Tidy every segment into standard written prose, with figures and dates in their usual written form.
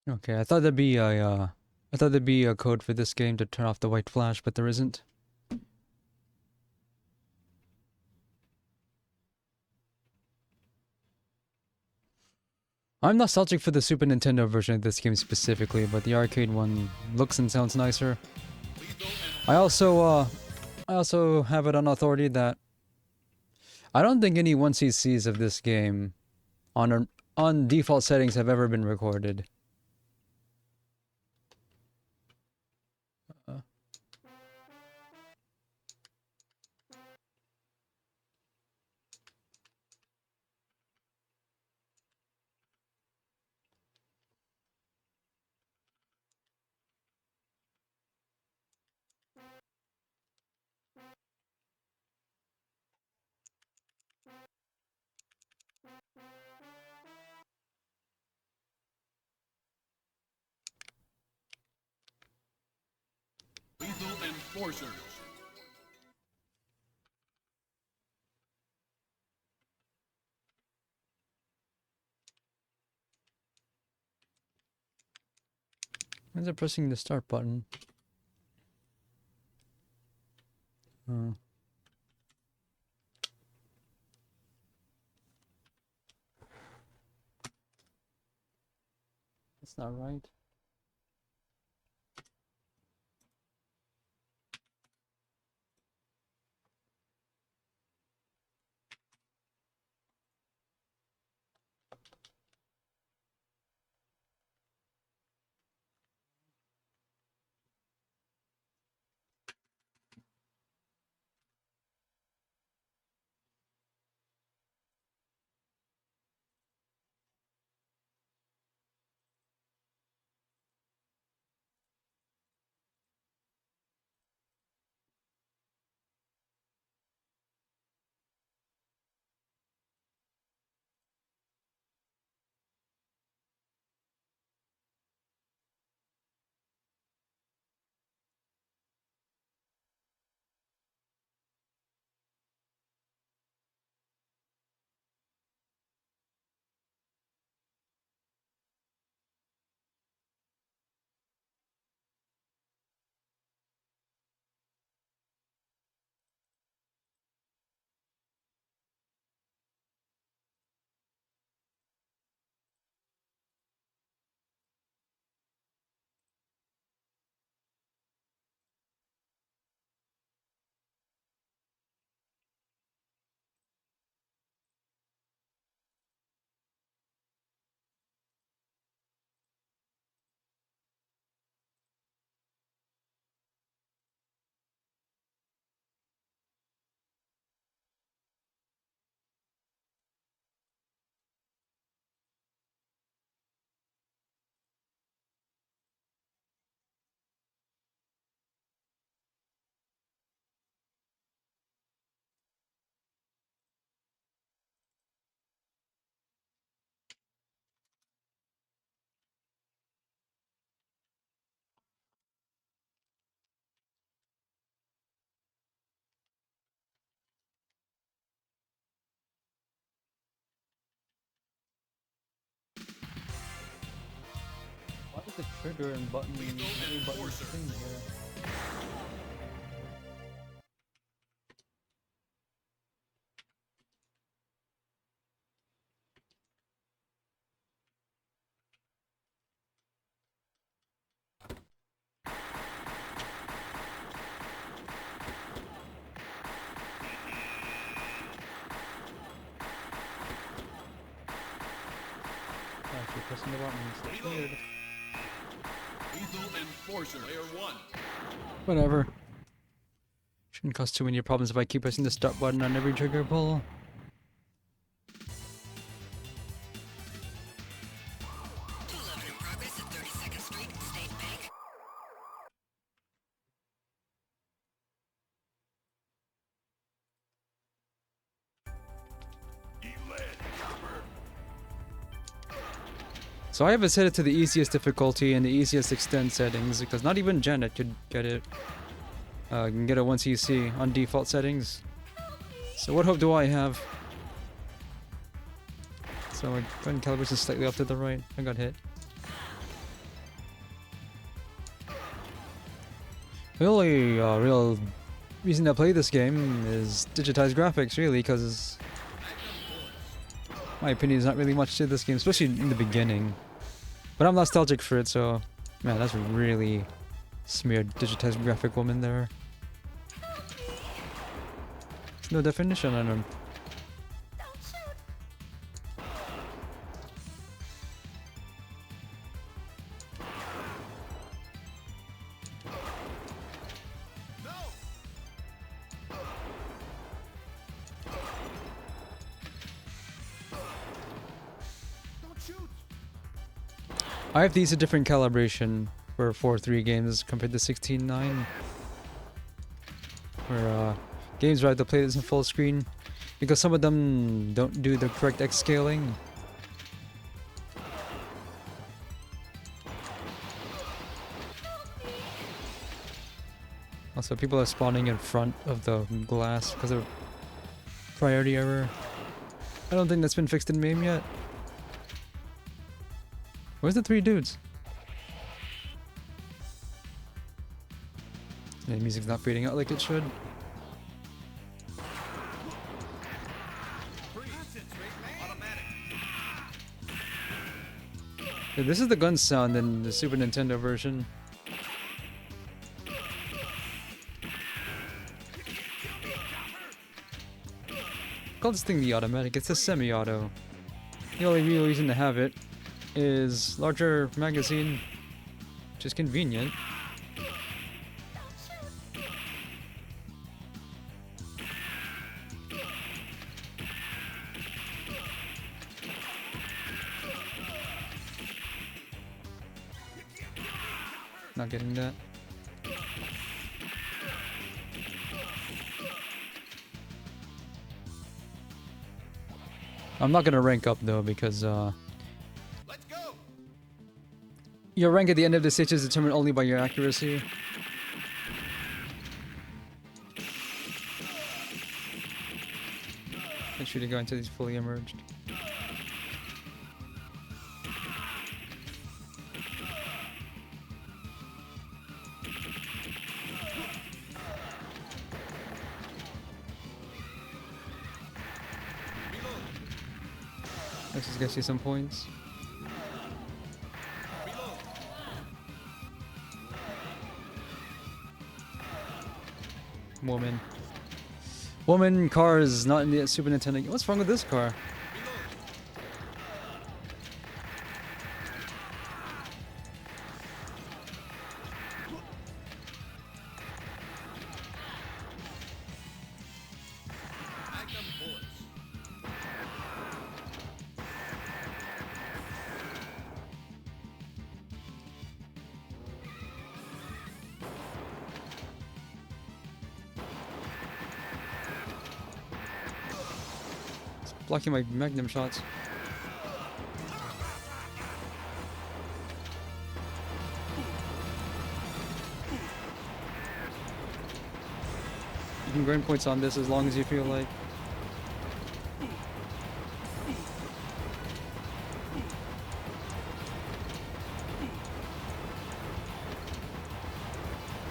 Okay, I thought there'd be a code for this game to turn off the white flash, but there isn't. I'm nostalgic for the Super Nintendo version of this game specifically, but the arcade one looks and sounds nicer. I also have it on authority that I don't think any 1cc's of this game on default settings have ever been recorded. Uh, Lethal Enforcers. Why is it pressing the start button? Uh, that's not right. Why is the trigger and button any button thing here? Actually pressing the buttons. That's weird. Lethal Enforcer. Player 1. Whatever. Shouldn't cause too many problems if I keep pressing the start button on every trigger pull. 211 in progress at 32nd Street, State Bank. So I have it set it to the easiest difficulty and the easiest extend settings because not even Janet could get it. Can get a 1cc on default settings. So what hope do I have? So my gun calibration is slightly off to the right. I got hit. The only real reason I play this game is digitized graphics, really, because my opinion is not really much to this game, especially in the beginning. But I'm nostalgic for it, so man, that's a really smeared digitized graphic woman there. There's no definition on them. I have these a different calibration for 4.3 games compared to 16.9. Where games where I have to play this in full screen because some of them don't do the correct X scaling. Also, people are spawning in front of the glass because of priority error. I don't think that's been fixed in MAME yet. Where's the 3 dudes? Yeah, the music's not fading out like it should. Yeah, this is the gun sound in the Super Nintendo version. Call this thing the automatic. It's a semi-auto. The only real reason to have it is larger magazine, which is convenient. Not getting that. I'm not gonna rank up though because Let's go. your rank at the end of the stage is determined only by your accuracy. Make sure to go until he's fully emerged. Let's just get you some points. Woman. Woman car is not in the Super Nintendo. What's wrong with this car? Magnum bullets. It's blocking my magnum shots. You can gain points on this as long as you feel like.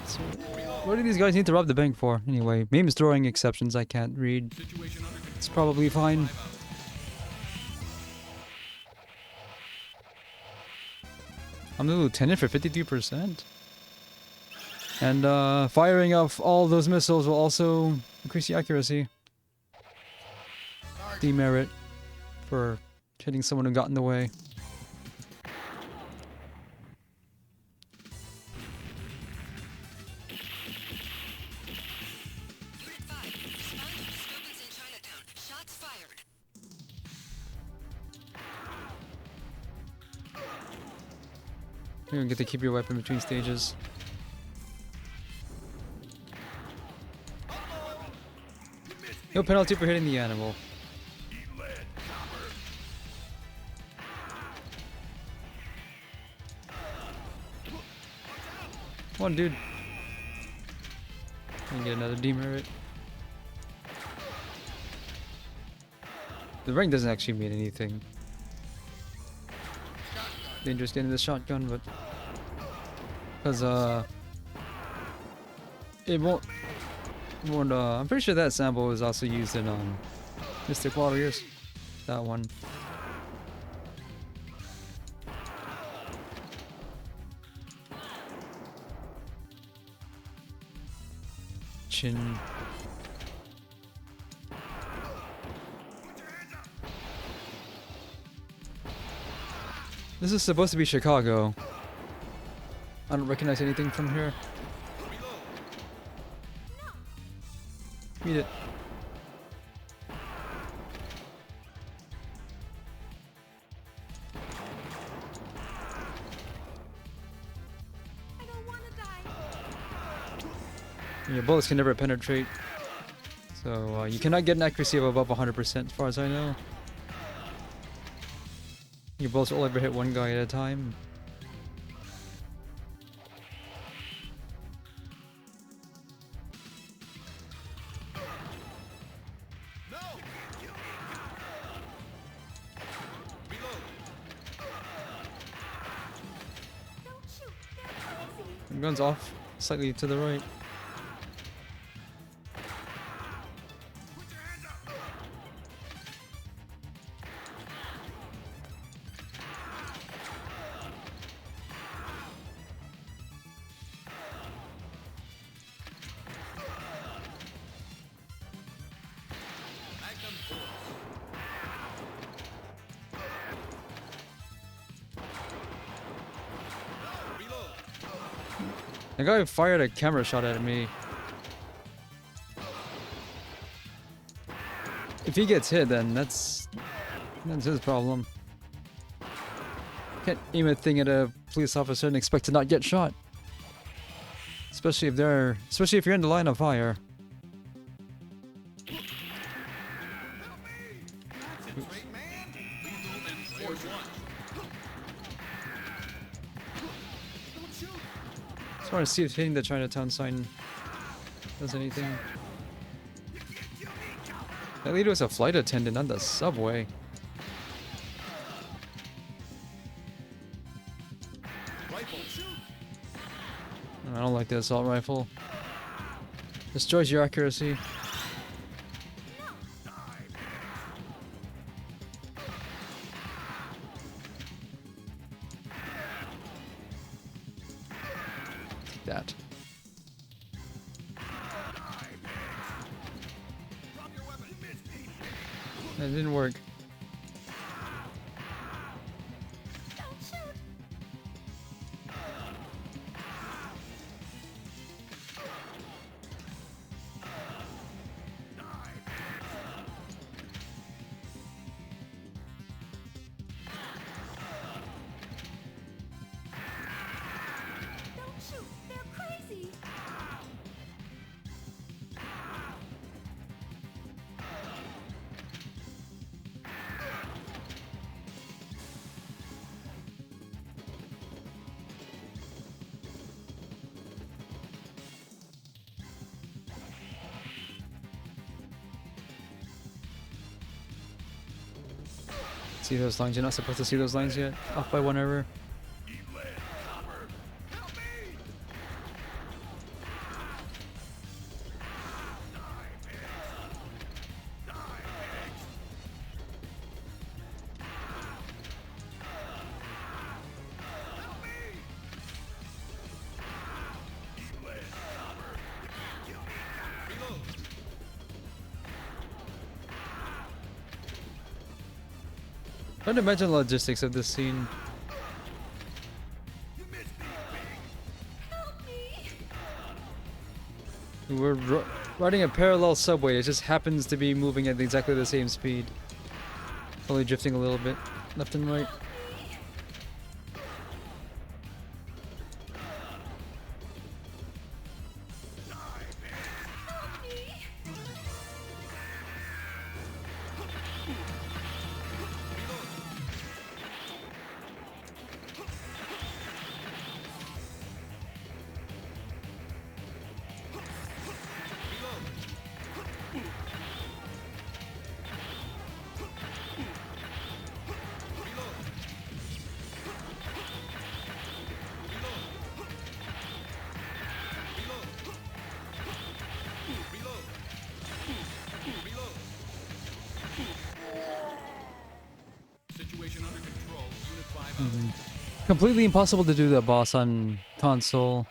So, what do these guys need to rob the bank for? Anyway, Meme is throwing exceptions I can't read. Situation under control. It's probably fine. I'm the lieutenant for 53%. And firing off all those missiles will also increase the accuracy. Demerit for hitting someone who got in the way. Unit 5, respond to disturbance in Chinatown. Shots fired. You don't get to keep your weapon between stages. No penalty for hitting the animal. Come on, dude. And get another demerit. The rank doesn't actually mean anything. Dangerous getting the shotgun, but because it won't. I'm pretty sure that sample was also used in Mystic Warriors. That one. Chin. This is supposed to be Chicago. I don't recognize anything from here. Read it. I don't want to die. Your bullets can never penetrate. So you cannot get an accuracy of above 100% as far as I know. Your bullets will ever hit one guy at a time. No! Reload. Don't shoot. They're crazy. The gun's off, slightly to the right. Put your hands up. Magnum bullets. Reload. The guy fired a camera shot at me. If he gets hit, then that's his problem. Can't aim a thing at a police officer and expect to not get shot. Especially if you're in the line of fire. Concentrate, man. Lethal and force one. Don't shoot. Just want to see if hitting the Chinatown sign does anything. That lady was a flight attendant on the subway. Rifle. Shoot. I don't like the assault rifle. Destroys your accuracy. Take that. Drop your weapon. You missed me. That didn't work. Don't shoot. Don't shoot. They're crazy. See those lines? You're not supposed to see those lines yet. Off by one error. Help me. Reload. Trying to imagine the logistics of this scene. You missed me, pig. Help me. We're riding a parallel subway. It just happens to be moving at exactly the same speed. Only drifting a little bit, left and right. Completely impossible to do that boss on console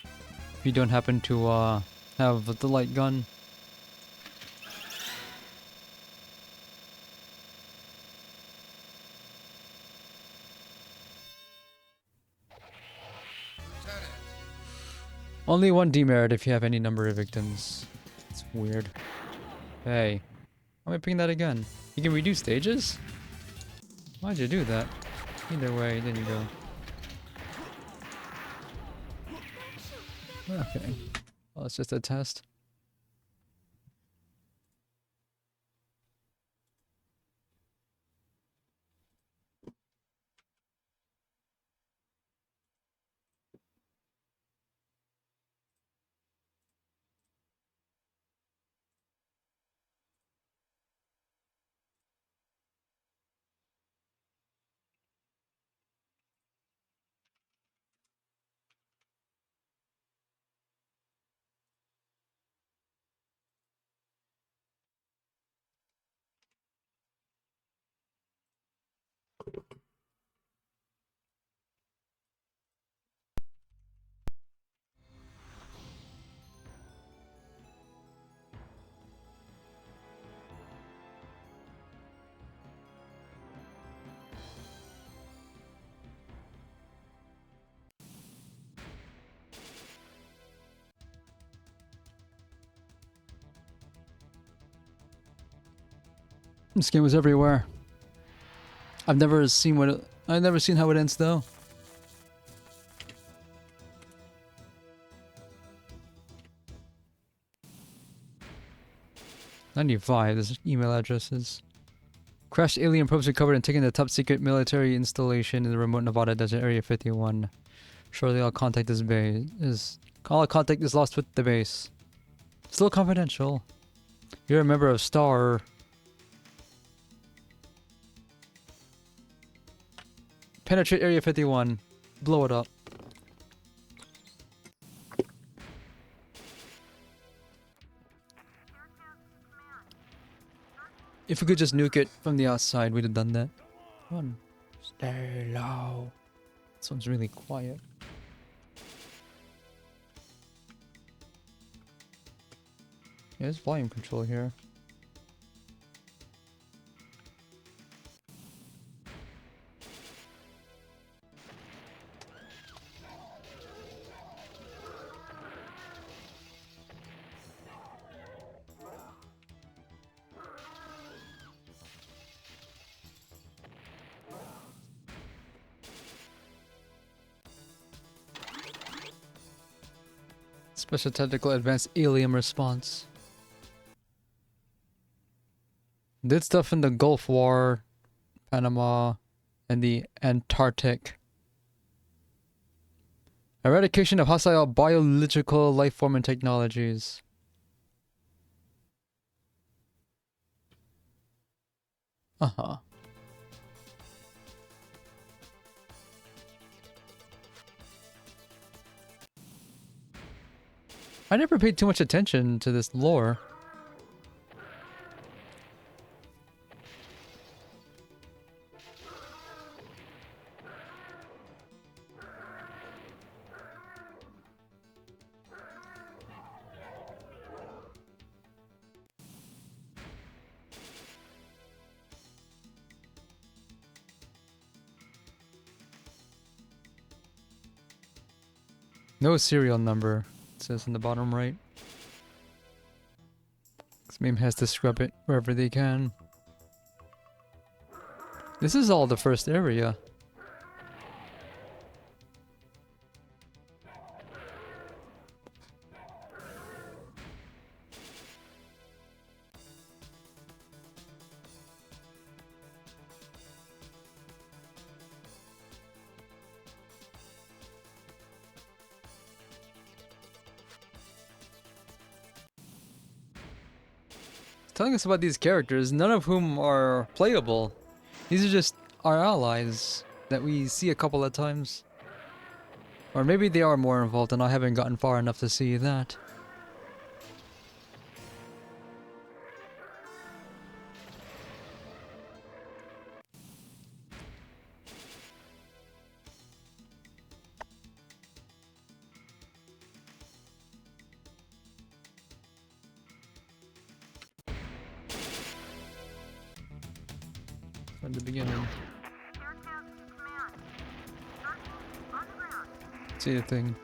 if you don't happen to have the light gun. Only one demerit if you have any number of victims. It's weird. Hey, why am I picking that again? You can redo stages? Why'd you do that? Either way, there you go. Okay. Well, it's just a test. This game was everywhere. I've never seen I've never seen how it ends though. 95, this email addresses. Crashed alien probes recovered and taken to the top secret military installation in the remote Nevada desert area 51. Shortly all contact all contact is lost with the base. Still confidential. You're a member of STAR. Penetrate area 51. Blow it up. If we could just nuke it from the outside, we'd have done that. Come on. Stay low. This one's really quiet. Yeah, there's volume control here. Special Tactical Advanced Alien Response. Did stuff in the Gulf War, Panama, and the Antarctic. Eradication of hostile biological life form and technologies. Uh-huh. I never paid too much attention to this lore. No serial number, it says in the bottom right. This meme has to scrub it wherever they can. This is all the first area. Telling us about these characters, none of whom are playable. These are just our allies that we see a couple of times. Or maybe they are more involved and I haven't gotten far enough to see that. at the beginning. See the thing.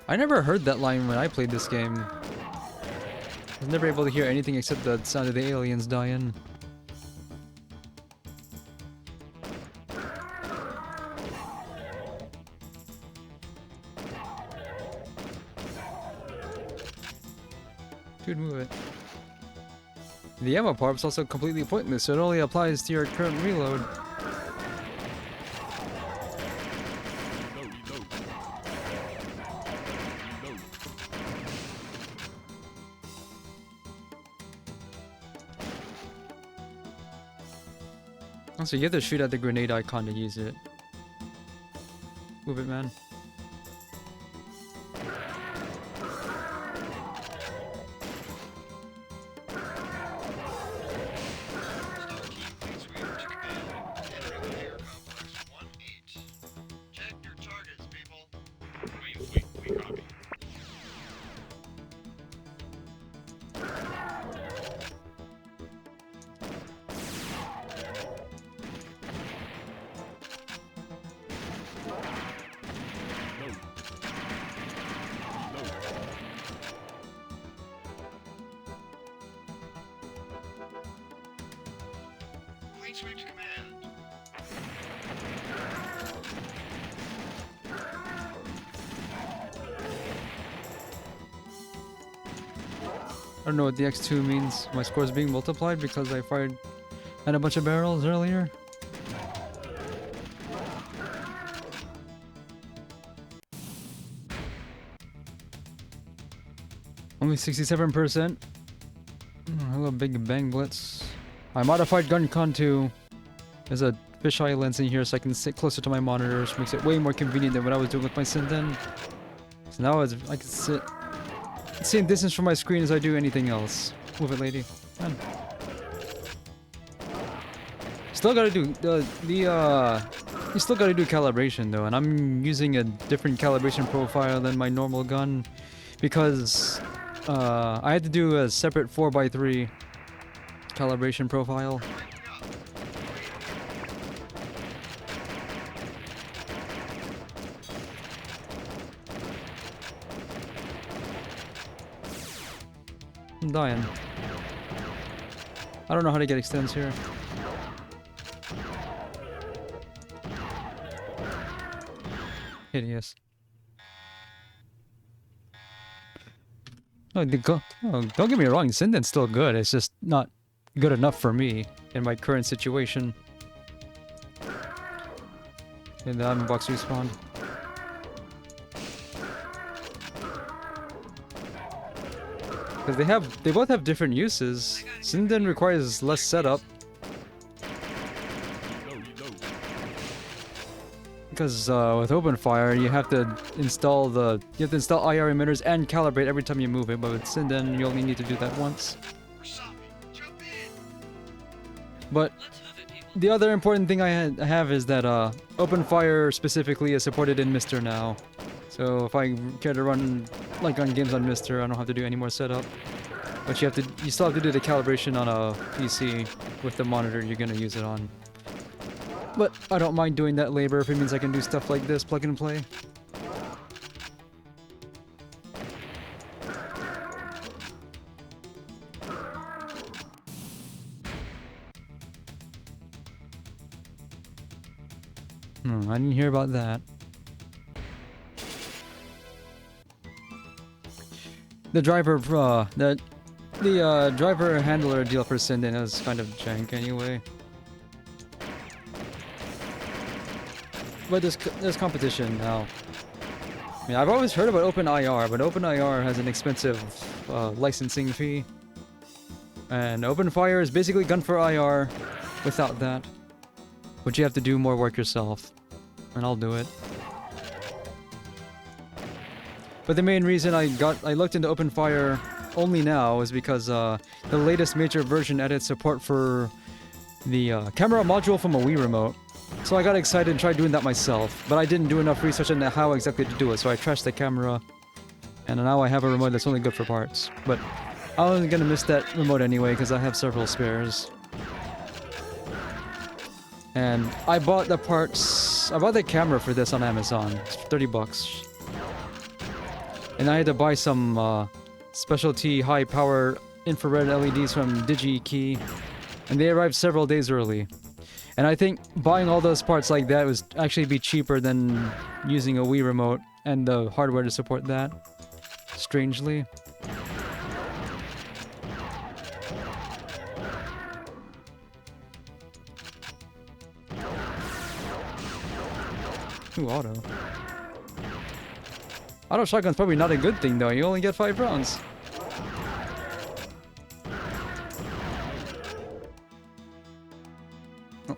I never heard that line when I played this game. I was never able to hear anything except the sound of the aliens dying. Dude, move it. The ammo part is also completely pointless, so it only applies to your current reload. Also, you have to shoot at the grenade icon to use it. Move it, man. We copy. Switch command. I don't know what the X2 means. My score is being multiplied because I fired at a bunch of barrels earlier. Only 67%. Hello, big bang blitz. My modified gun con 2. There's a fisheye lens in here so I can sit closer to my monitors. Makes it way more convenient than what I was doing with my Sinden. So now I can sit same distance from my screen as I do anything else. Move it, lady. Come on. Still gotta do you still gotta do calibration though, and I'm using a different calibration profile than my normal gun because I had to do a separate 4x3 calibration profile. I'm dying. I don't know how to get extends here. Hideous. Oh, don't get me wrong, Sinden's still good. It's just not good enough for me in my current situation. And the diamond box respawned. Because they both have different uses. Sinden requires less setup. Because with OpenFIRE you have to install IR emitters and calibrate every time you move it, but with Sinden you only need to do that once. But the other important thing I have is that OpenFIRE specifically is supported in Mister now. So if I care to run games on Mister, I don't have to do any more setup. But you still have to do the calibration on a PC with the monitor you're gonna use it on. But I don't mind doing that labor if it means I can do stuff like this, plug and play. I didn't hear about that. The driver, the driver handler deal for Sinden is kind of jank anyway. But there's competition now. I mean, I've always heard about OpenIR, but OpenIR has an expensive licensing fee. And OpenFIRE is basically gun for IR without that. But you have to do more work yourself. And I'll do it. But the main reason I looked into OpenFIRE only now is because the latest major version added support for the camera module from a Wii remote. So I got excited and tried doing that myself, but I didn't do enough research on how exactly to do it, so I trashed the camera, and now I have a remote that's only good for parts. But I was gonna miss that remote anyway because I have several spares. And I bought the parts. I bought the camera for this on Amazon. It's 30 bucks. And I had to buy some specialty high power infrared LEDs from DigiKey. And they arrived several days early. And I think buying all those parts like that was actually be cheaper than using a Wii remote and the hardware to support that. Strangely. Ooh, auto. Auto shotgun's probably not a good thing though, you only get 5 rounds. Oh.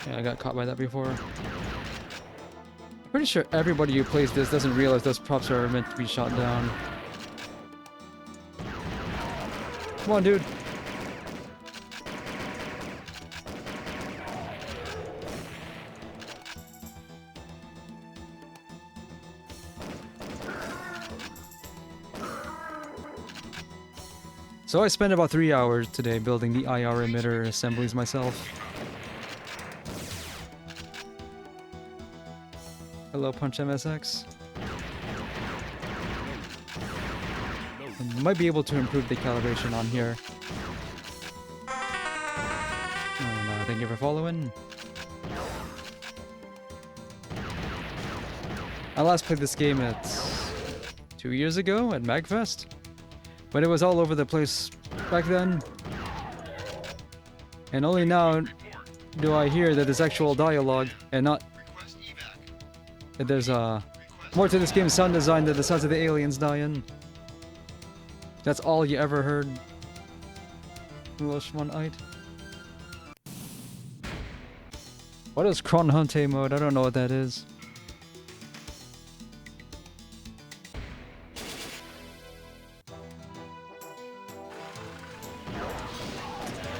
Yeah, I got caught by that before. I'm pretty sure everybody who plays this doesn't realize those props are meant to be shot down. Come on, dude. So I spent about 3 hours today building the IR emitter assemblies myself. Hello, Punch MSX. I might be able to improve the calibration on here. Oh no, thank you for following. I last played this game at 2 years ago at MagFest. But it was all over the place back then. And only now do I hear that there's actual dialogue and not that there's more to this game's sound design than the sounds of the aliens dying. That's all you ever heard. Lushmanite. What is Kron Hunte mode? I don't know what that is.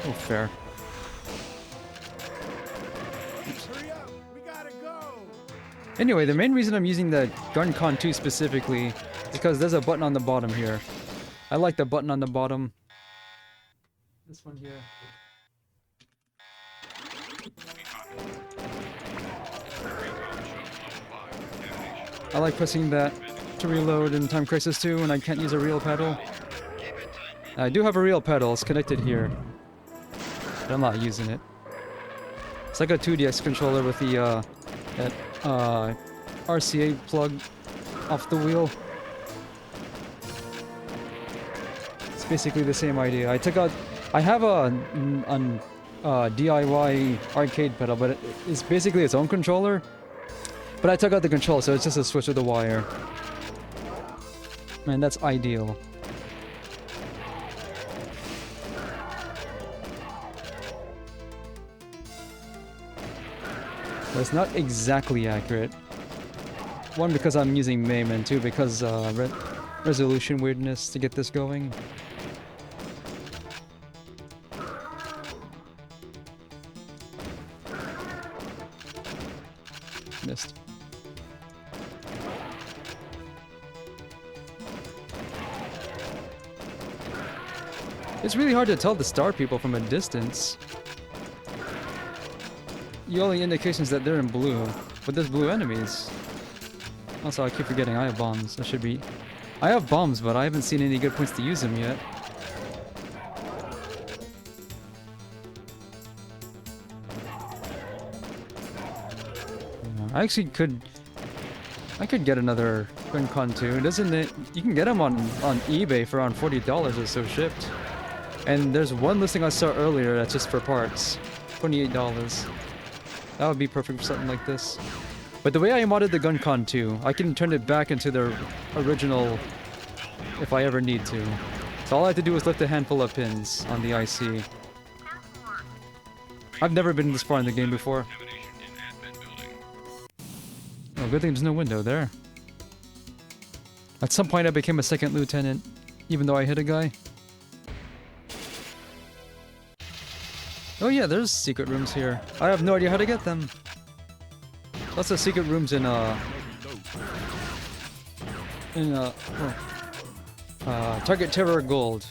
Oh, fair. Hurry up, we gotta go. Anyway, the main reason I'm using the GunCon 2 specifically is because there's a button on the bottom here. I like the button on the bottom. This one here. I like pressing that to reload in Time Crisis 2 and I can't use a real pedal. I do have a real pedal, it's connected here. But I'm not using it. It's like a 2DX controller with the that RCA plug off the wheel. It's basically the same idea. I have a DIY arcade pedal, but it's basically its own controller. But I took out the control, so it's just a switch with the wire. Man, that's ideal. But it's not exactly accurate. One, because I'm using MAME, and two, because resolution weirdness to get this going. Missed. It's really hard to tell the star people from a distance. The only indications that they're in blue, but there's blue enemies. Also, I keep forgetting I have bombs. I have bombs, but I haven't seen any good points to use them yet. I could get another GunCon 2. Doesn't it? You can get them on eBay for around $40 or so shipped. And there's one listing I saw earlier that's just for parts. $28. That would be perfect for something like this. But the way I modded the GunCon 2, I can turn it back into the original if I ever need to. So all I have to do is lift a handful of pins on the IC. I've never been this far in the game before. Oh, good thing there's no window there. At some point I became a second lieutenant, even though I hit a guy. Oh yeah, there's secret rooms here. I have no idea how to get them. Lots of secret rooms in Target Terror Gold.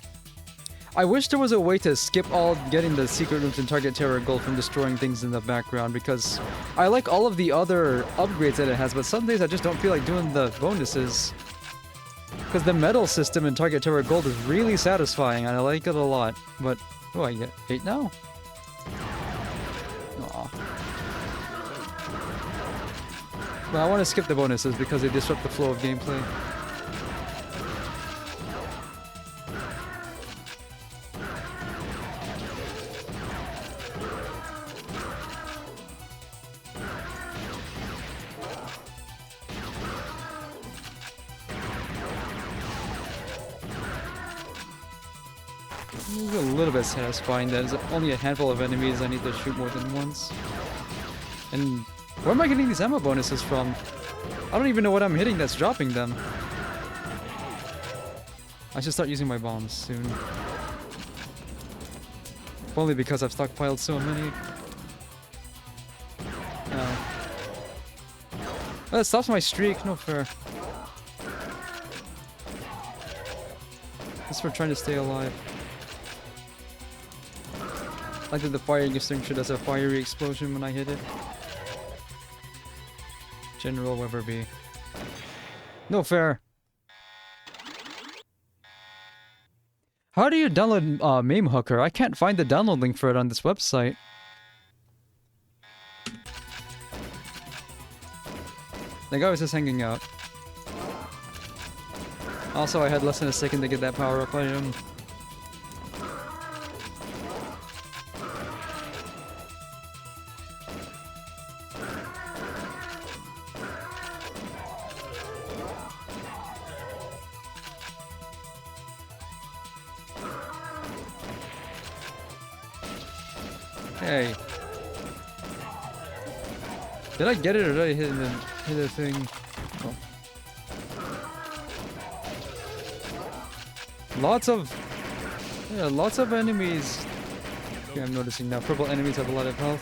I wish there was a way to skip all getting the secret rooms and target terror gold from destroying things in the background, because I like all of the other upgrades that it has, but some days I just don't feel like doing the bonuses. Because the medal system in target terror gold is really satisfying and I like it a lot. But, oh, I get 8 now? Aw. But I want to skip the bonuses because they disrupt the flow of gameplay. It's a little bit satisfying that there's only a handful of enemies I need to shoot more than once. And where am I getting these ammo bonuses from? I don't even know what I'm hitting that's dropping them. I should start using my bombs soon. If only because I've stockpiled so many. Oh, that stops my streak, no fair. Just for trying to stay alive. I think the fire extinguisher does a fiery explosion when I hit it. General Weatherby. No fair. How do you download Meme Hooker? I can't find the download link for it on this website. The guy was just hanging out. Also, I had less than a second to get that power-up item. Hey. Did I get it or did I hit the thing? Oh. Lots of enemies. Okay, I'm noticing now. Purple enemies have a lot of health.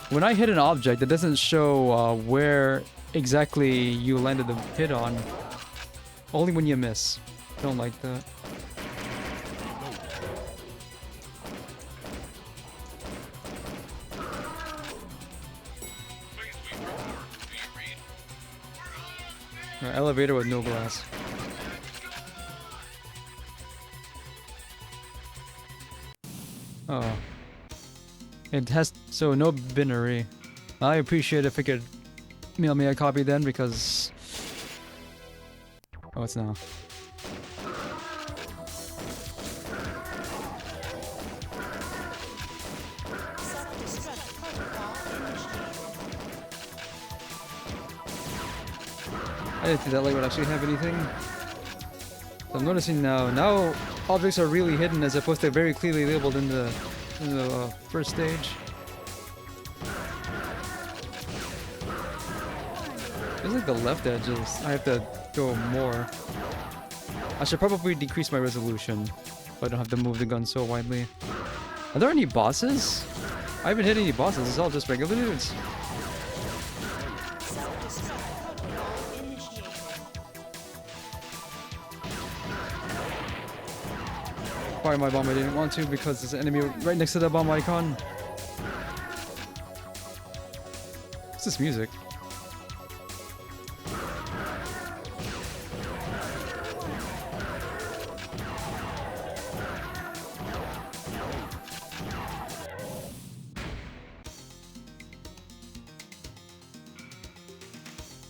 When I hit an object, it doesn't show where exactly you landed the hit on. Only when you miss. Don't like that. Elevator with no glass. Oh. It has, so no binary. I appreciate if it could mail me a copy then, because... Oh, it's now. I didn't think that light would actually have anything. So I'm noticing now objects are really hidden as opposed to very clearly labeled in the first stage. Feels like the left edge is... I have to go more. I should probably decrease my resolution, so I don't have to move the gun so widely. Are there any bosses? I haven't hit any bosses, it's all just regular dudes. Fire my bomb I didn't want to because there's an enemy right next to the bomb icon. What's this music?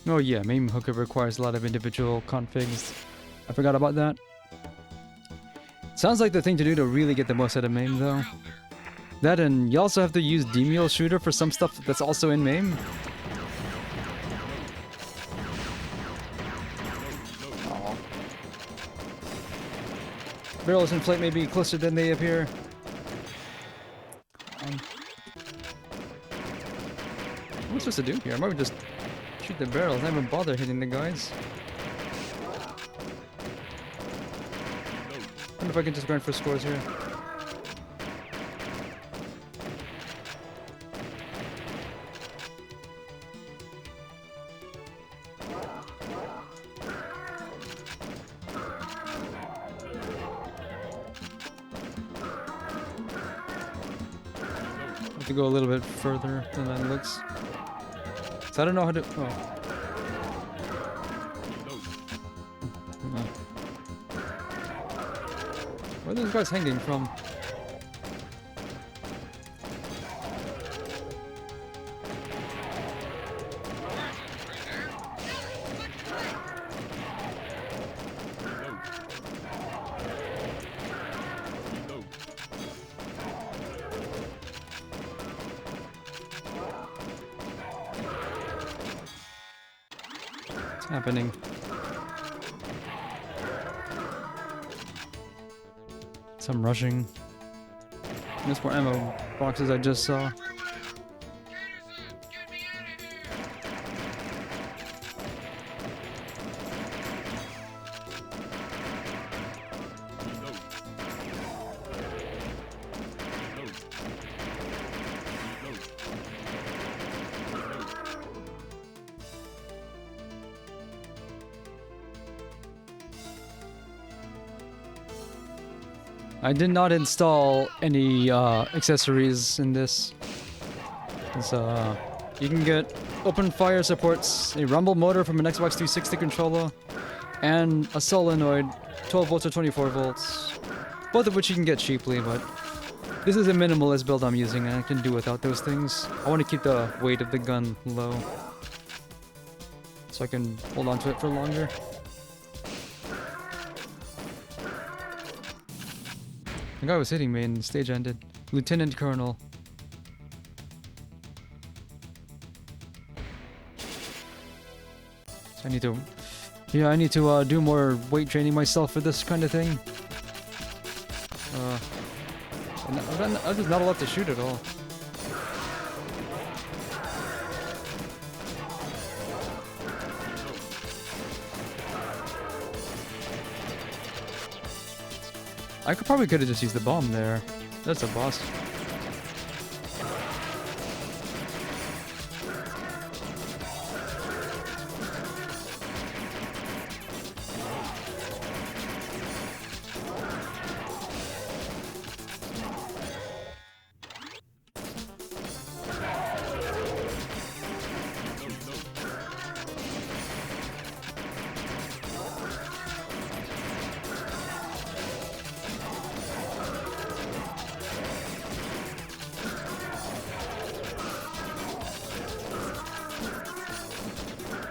Oh yeah, Meme Hooker requires a lot of individual configs. I forgot about that. Sounds like the thing to do to really get the most out of MAME though. That, and you also have to use Demule Shooter for some stuff that's also in MAME. Aww. Barrels inflate may be closer than they appear. What am I supposed to do here? I might just shoot the barrels, not even bother hitting the guys. I wonder if I can just grind for scores here. to go a little bit further than that looks. So I don't know how to. Oh. Where are those guys hanging from? What's happening? Some rushing. There's more ammo boxes I just saw. I did not install any accessories in this. You can get OpenFIRE supports a rumble motor from an Xbox 360 controller and a solenoid 12 volts or 24 volts. Both of which you can get cheaply, but this is a minimalist build I'm using and I can do without those things. I want to keep the weight of the gun low so I can hold on to it for longer. The guy was hitting me and the stage ended. Lieutenant Colonel. So I need to... Yeah, I need to do more weight training myself for this kind of thing. I'm just not allowed to shoot at all. I probably could have just used the bomb there. That's a boss.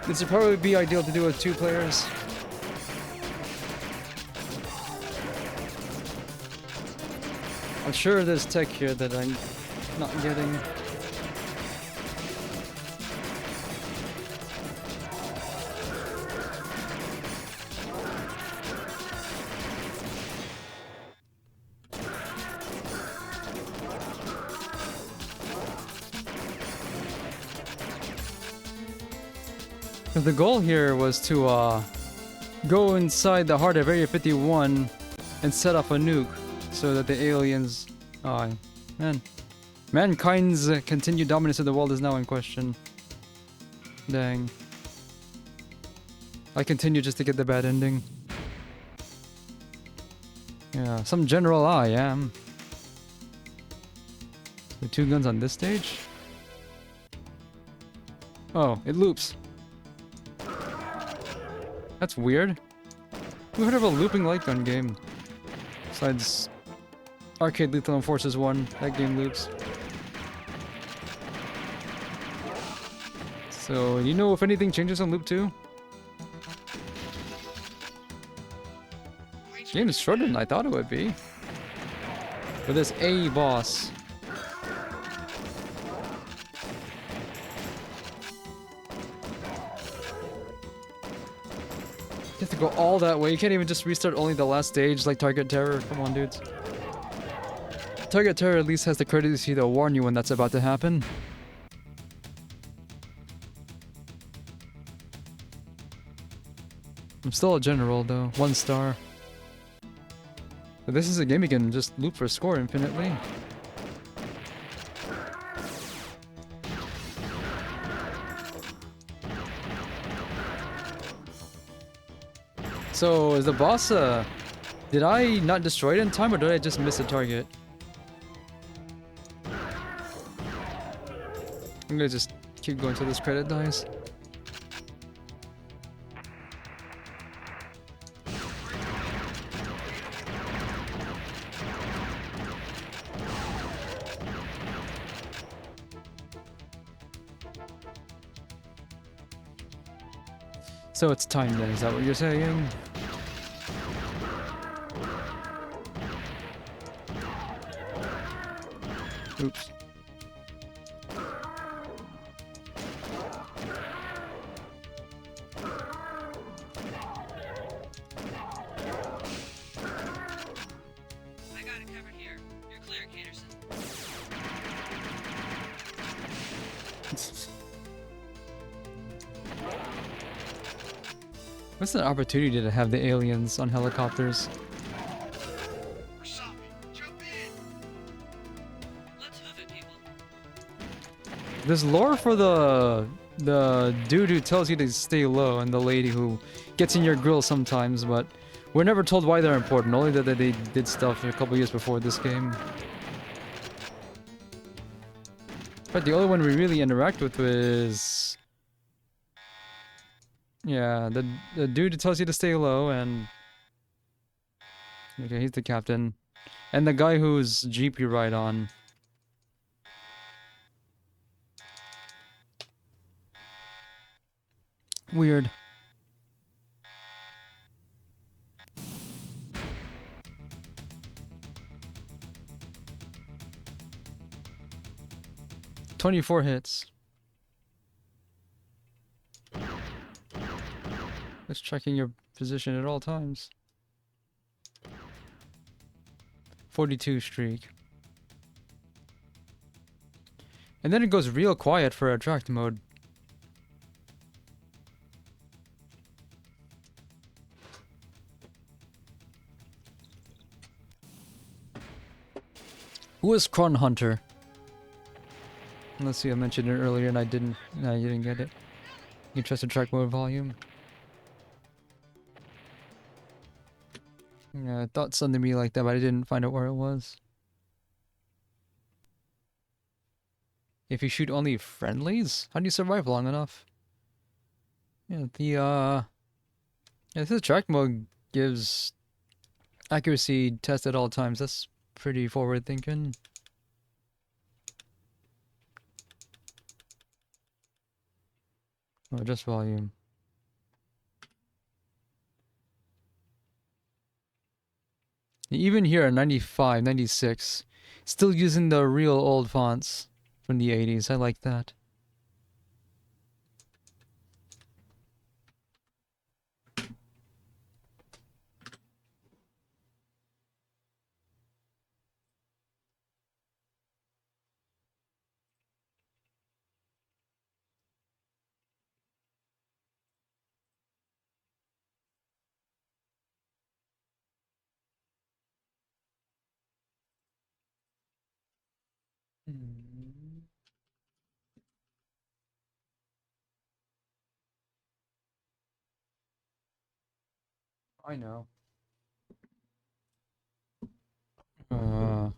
This would probably be ideal to do with 2 players. I'm sure there's tech here that I'm not getting. The goal here was to go inside the heart of Area 51 and set up a nuke so that the aliens... Oh, man. Mankind's continued dominance of the world is now in question. Dang. I continue just to get the bad ending. Yeah, some general I am. So 2 guns on this stage? Oh, it loops. That's weird. Who heard of a looping light gun game? Besides Arcade Lethal Enforcers 1, that game loops. So, you know if anything changes on Loop 2? Game is shorter than I thought it would be. For this A boss. You have to go all that way. You can't even just restart only the last stage like Target Terror. Come on, dudes. Target Terror at least has the courtesy to warn you when that's about to happen. I'm still a general though. 1 star. But this is a game you can just loop for score infinitely. So, is the boss, did I not destroy it in time or did I just miss a target? I'm gonna just keep going till this credit dies. So it's time then, is that what you're saying? Oops. I got it covered here. You're clear, Caterson. What's the opportunity to have the aliens on helicopters? Wasabi, jump in. Let's move it, people. There's lore for the dude who tells you to stay low and the lady who gets in your grill sometimes, but we're never told why they're important, only that they did stuff a couple years before this game. But the only one we really interact with is... yeah, the dude who tells you to stay low and... okay, he's the captain. And the guy whose Jeep you ride on. Weird. "24 hits. It's checking your position at all times. 42 streak. And then it goes real quiet for attract mode. Who is Cron Hunter? Let's see, I mentioned it earlier and I didn't. No, you didn't get it. You trust attract mode volume. Yeah, I thought something to be like that, but I didn't find out where it was. If you shoot only friendlies, how do you survive long enough? Yeah, yeah, this attract mode gives accuracy test at all times. That's pretty forward thinking. Oh, just volume. Even here at 95, 96, still using the real old fonts from the 80s. I like that. I know. Uh,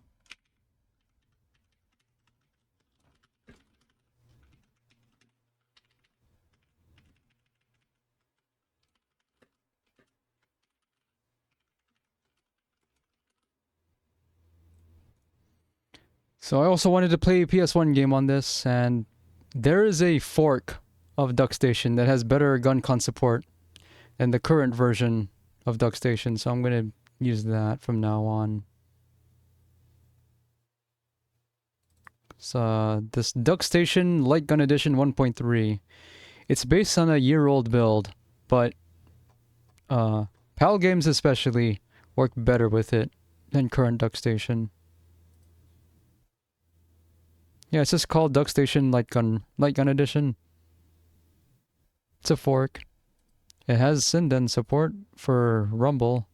so I also wanted to play a PS1 game on this, and there is a fork of DuckStation that has better gun con support than the current version of DuckStation, so I'm gonna use that from now on. So this DuckStation Light Gun Edition 1.3. It's based on a year-old build, but PAL games especially work better with it than current DuckStation. Yeah, it's just called DuckStation Light Gun Edition. It's a fork. It has Sinden support for Rumble.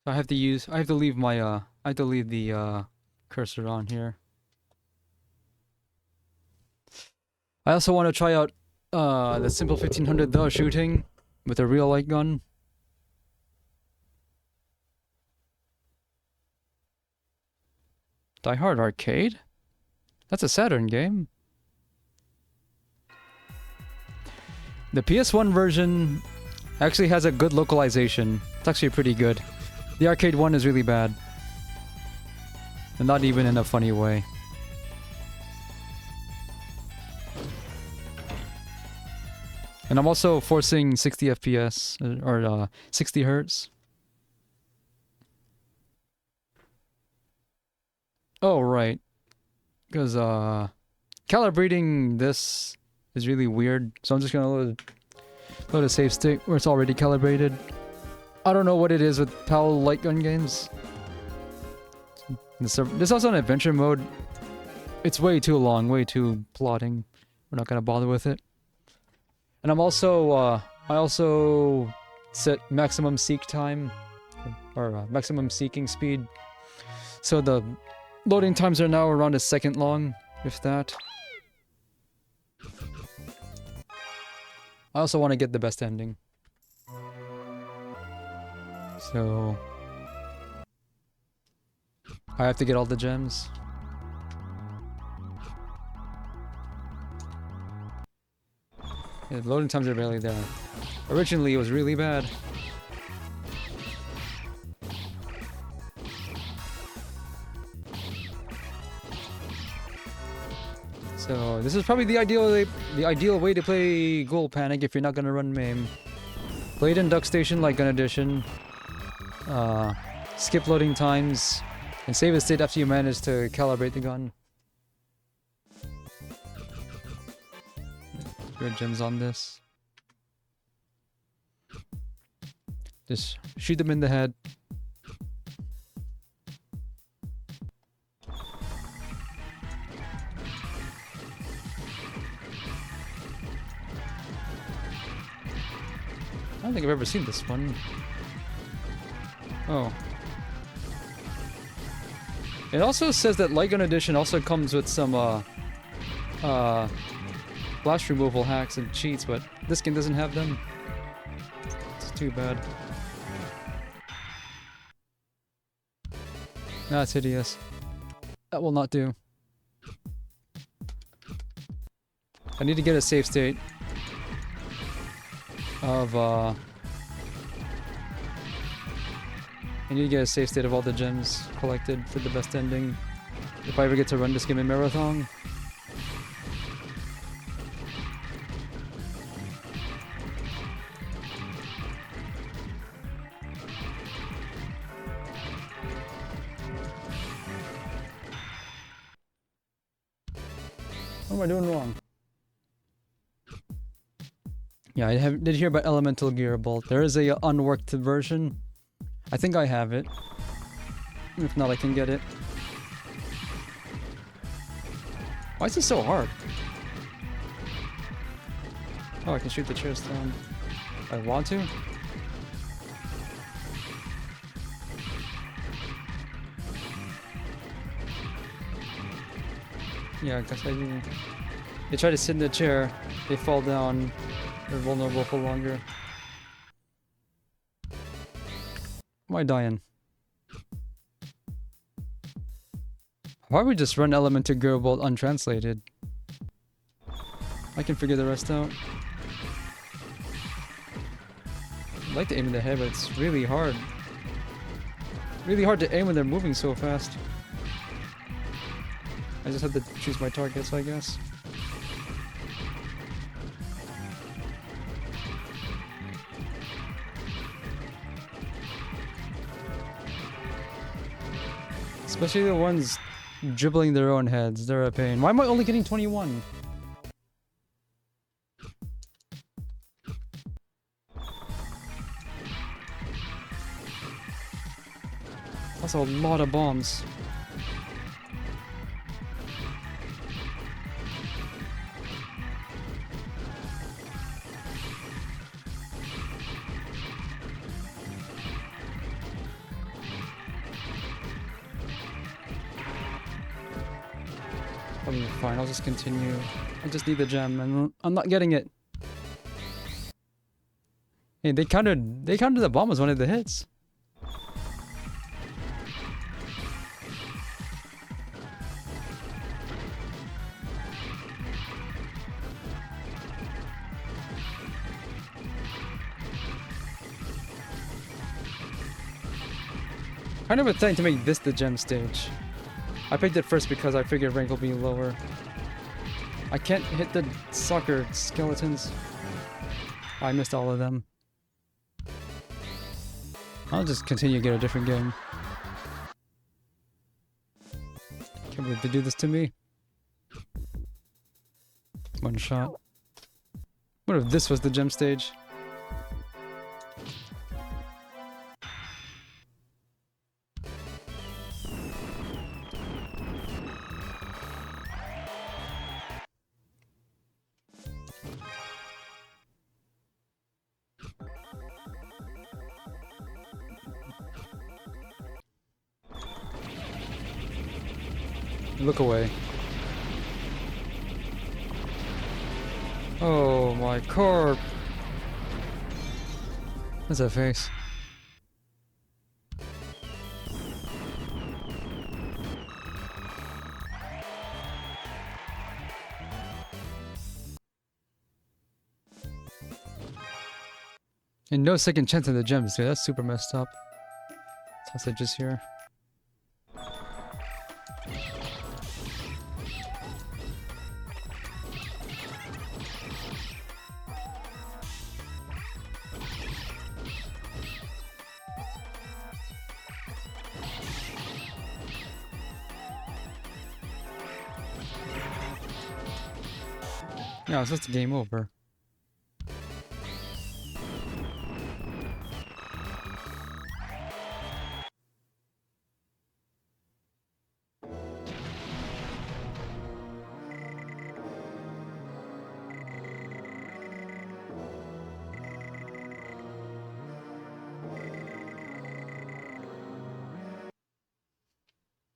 I have to leave my I have to leave the cursor on here. I also want to try out the simple 1500 though shooting with a real light gun. Die Hard Arcade? That's a Saturn game. The PS1 version actually has a good localization. It's actually pretty good. The arcade one is really bad. And not even in a funny way. And I'm also forcing 60 FPS or 60 hertz. Oh, right. Because calibrating this is really weird. So I'm just going to load a save state where it's already calibrated. I don't know what it is with PAL light gun games. There's also an adventure mode. It's way too long, way too plotting. We're not going to bother with it. And I also set maximum seek time, or maximum seeking speed. So the loading times are now around a second long, if that. I also want to get the best ending. So I have to get all the gems. Yeah, the loading times are barely there. Originally, it was really bad. So this is probably the ideal way to play Ghoul Panic if you're not gonna run MAME. Play it in Duck Station like Gun Edition. Skip loading times, and save a state after you manage to calibrate the gun. Good gems on this. Just shoot them in the head. I don't think I've ever seen this one. Oh. It also says that Light Gun Edition also comes with some flash removal hacks and cheats, but this game doesn't have them. It's too bad. That's hideous. That will not do. I need to get a save state of I need to get a save state of all the gems collected for the best ending. If I ever get to run this game in marathon. What am I doing wrong? Yeah, I did hear about Elemental Gear Bolt. There is a unworked version. I think I have it. If not, I can get it. Why is this so hard? Oh, I can shoot the chairs down. I want to? Yeah, because they try to sit in the chair, they fall down, they're vulnerable for longer. Why dying? Why would we just run Elemental Gear Bolt untranslated? I can figure the rest out. I'd like to aim in the head, but it's really hard. Really hard to aim when they're moving so fast. I just have to choose my targets, I guess. Especially the ones dribbling their own heads. They're a pain. Why am I only getting 21? That's a lot of bombs. Okay, fine, I'll just continue. I just need the gem, and I'm not getting it. Hey, they counted the bomb as one of the hits. I never thought to make this the gem stage. I picked it first because I figured rank will be lower. I can't hit the soccer skeletons. I missed all of them. I'll just continue to get a different game. Can't believe they do this to me. One shot. What if this was the gem stage? Look away. Oh, my corp. What's that face? And no second chance in the gems, dude. That's super messed up. Sausages here. Yeah, it's just a game over.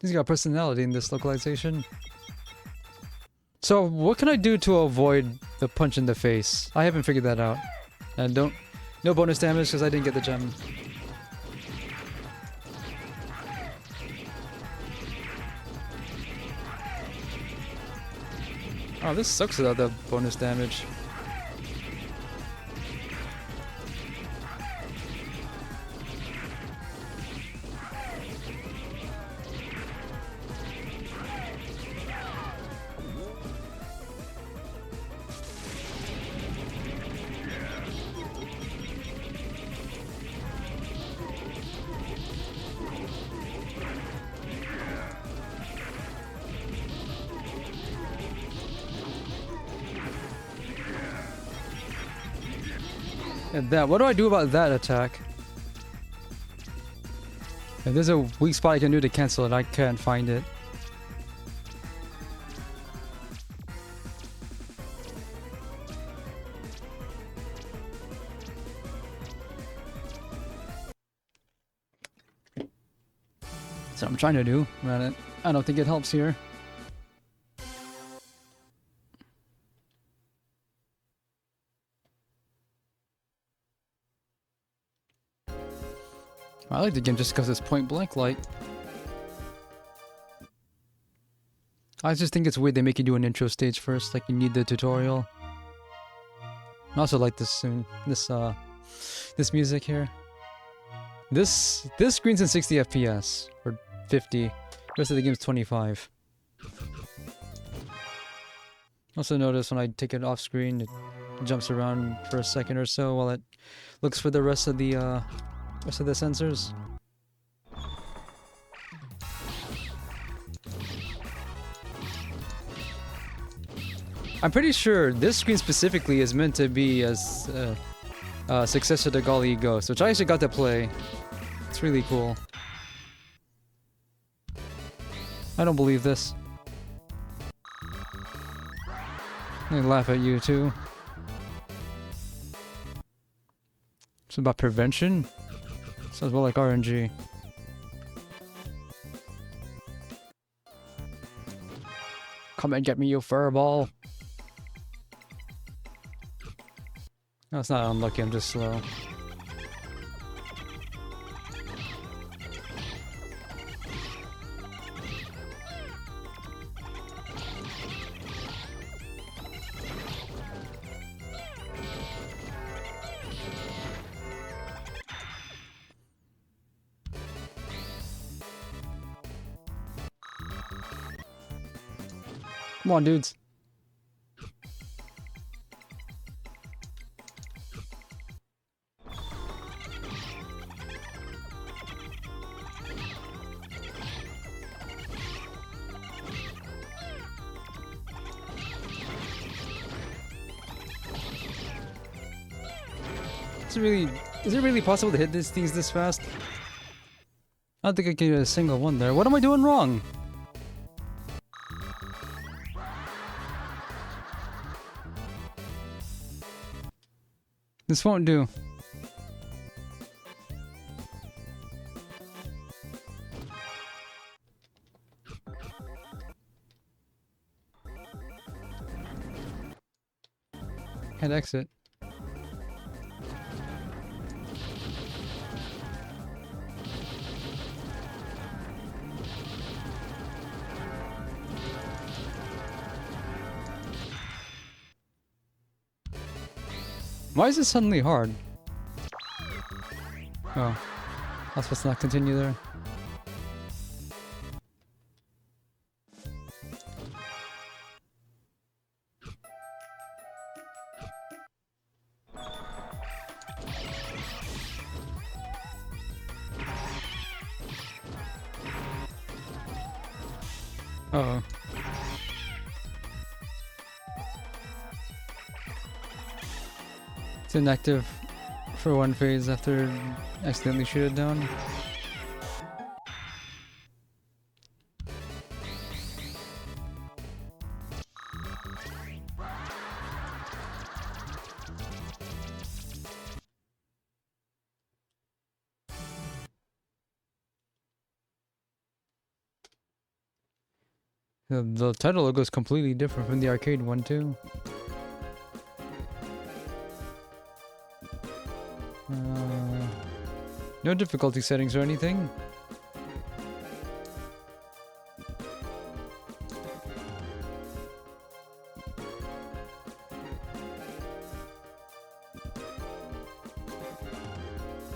He's got personality in this localization. So, what can I do to avoid the punch in the face? I haven't figured that out. And no bonus damage because I didn't get the gem. Oh, this sucks without the bonus damage. And that, what do I do about that attack? If there's a weak spot I can do to cancel it, I can't find it. That's what I'm trying to do. I don't think it helps here. I like the game just because it's point blank like. I just think it's weird they make you do an intro stage first, like you need the tutorial. I also like this this music here. This screen's in 60 FPS or 50. The rest of the game's 25. Also notice when I take it off screen, it jumps around for a second or so while it looks for the rest of the sensors. I'm pretty sure this screen specifically is meant to be as successor to Golly Ghost, which I actually got to play. It's really cool. I don't believe this. I laugh at you too. It's about prevention? Sounds more like RNG. Come and get me, you furball. No, it's not unlucky, I'm just slow. Come on, dudes. Is it really possible to hit these things this fast? I don't think I can get a single one there. What am I doing wrong? This won't do. Can't exit. Why is this suddenly hard? Oh. I was supposed to not continue there. Uh-oh. It's inactive for one phase after accidentally shoot it down. The title logo is completely different from the arcade one too. No difficulty settings or anything.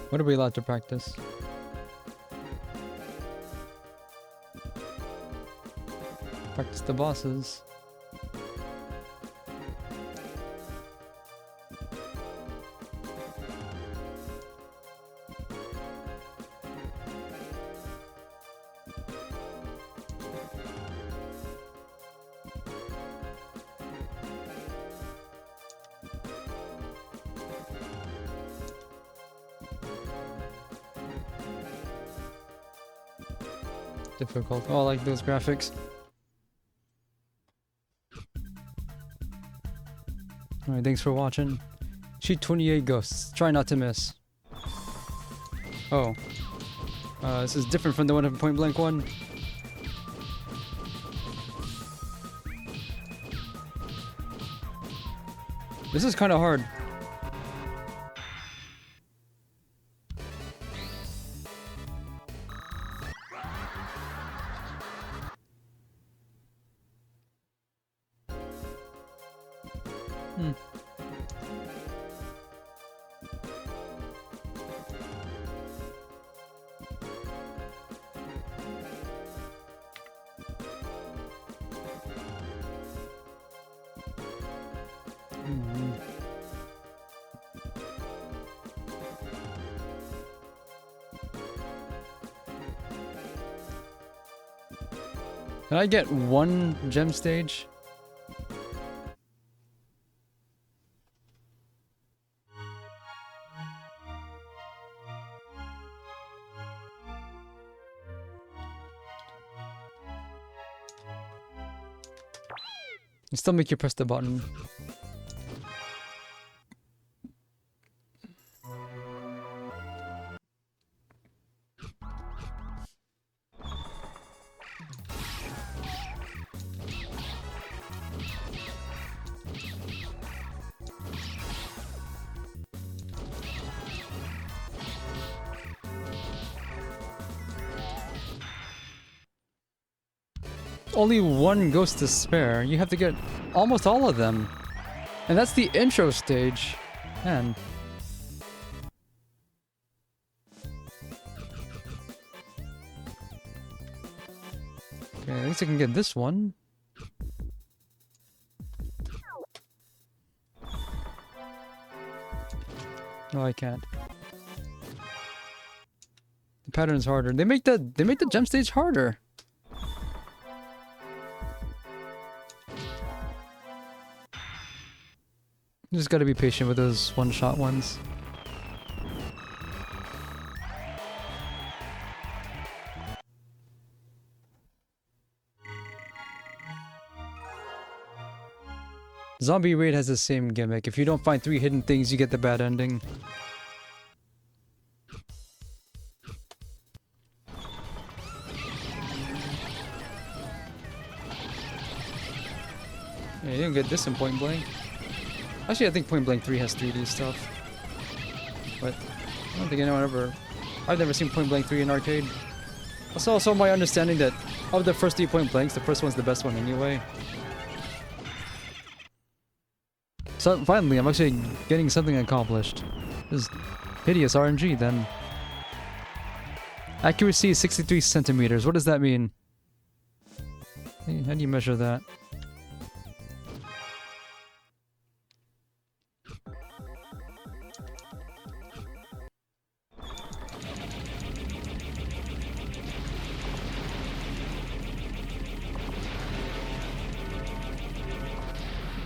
What are we allowed to practice? Practice the bosses. Difficult. Oh, I like those graphics. Alright, thanks for watching. Shoot 28 ghosts. Try not to miss. Oh. This is different from the one of Point Blank 1. This is kind of hard. Can I get one gem stage? You still make you press the button. only one ghost to spare. You have to get almost all of them. And that's the intro stage. Man. Okay, at least I can get this one. No, I can't. The pattern's harder. They make the gem stage harder. You just gotta be patient with those one-shot ones. Zombie Raid has the same gimmick. If you don't find 3 hidden things, you get the bad ending. Yeah, you didn't get this in Point Blank. Actually, I think Point Blank 3 has 3D stuff. But I don't think anyone ever... I've never seen Point Blank 3 in arcade. That's also my understanding that of the first 3 Point Blanks, the first one's the best one anyway. So finally, I'm actually getting something accomplished. This is hideous RNG then. Accuracy is 63 centimeters. What does that mean? Hey, how do you measure that?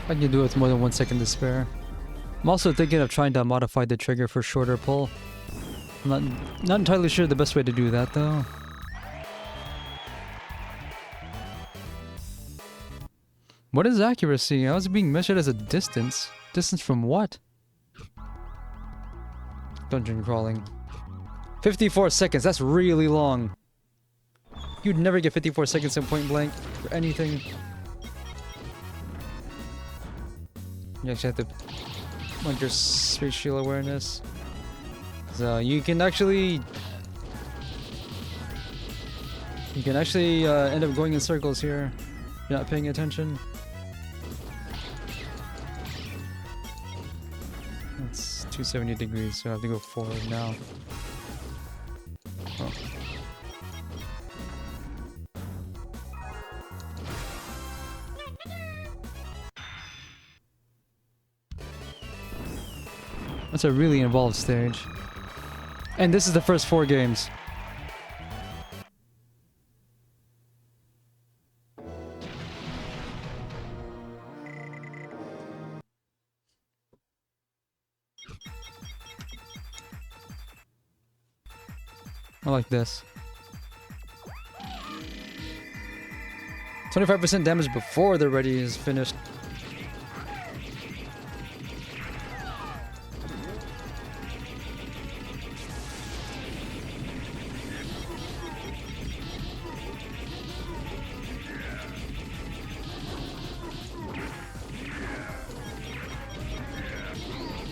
I can do it with more than 1 second to spare. I'm also thinking of trying to modify the trigger for shorter pull. I'm not entirely sure the best way to do that though. What is accuracy? How is it being measured as a distance? Distance from what? Dungeon crawling. 54 seconds, that's really long. You'd never get 54 seconds in Point Blank for anything. You actually have to like your spatial awareness. So you can actually end up going in circles here. If you're not paying attention. It's 270 degrees, so I have to go forward now. Oh. That's a really involved stage. And this is the first 4 games. I like this. 25% damage before the ready is finished.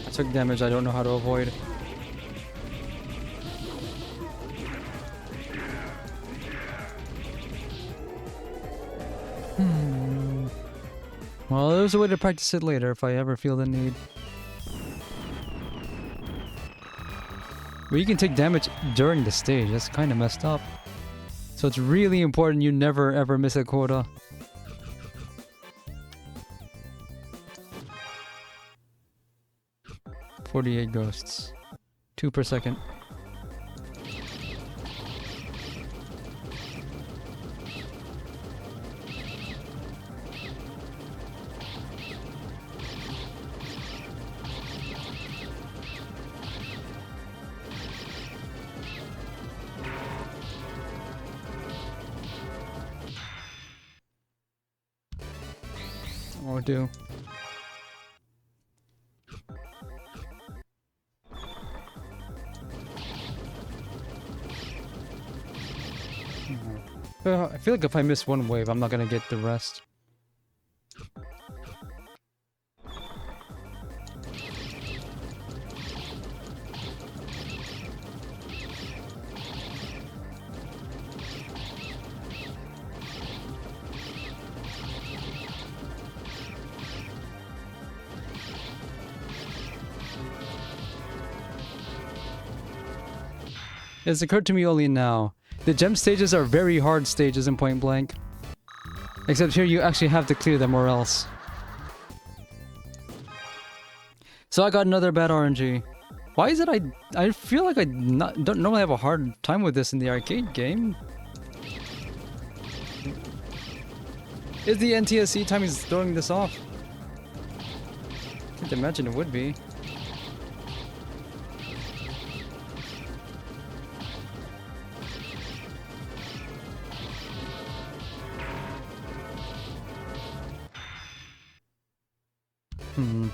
I took damage I don't know how to avoid. Well, there's a way to practice it later if I ever feel the need. But you can take damage during the stage. That's kind of messed up. So it's really important you never ever miss a quota. "48 ghosts. 2 per second. Or do. I feel like if I miss one wave, I'm not gonna get the rest. It's occurred to me only now. The gem stages are very hard stages in Point Blank. Except here you actually have to clear them or else. So I got another bad RNG. Why is it I feel like don't normally have a hard time with this in the arcade game. Is the NTSC timing throwing this off? I can't imagine it would be. Hmm.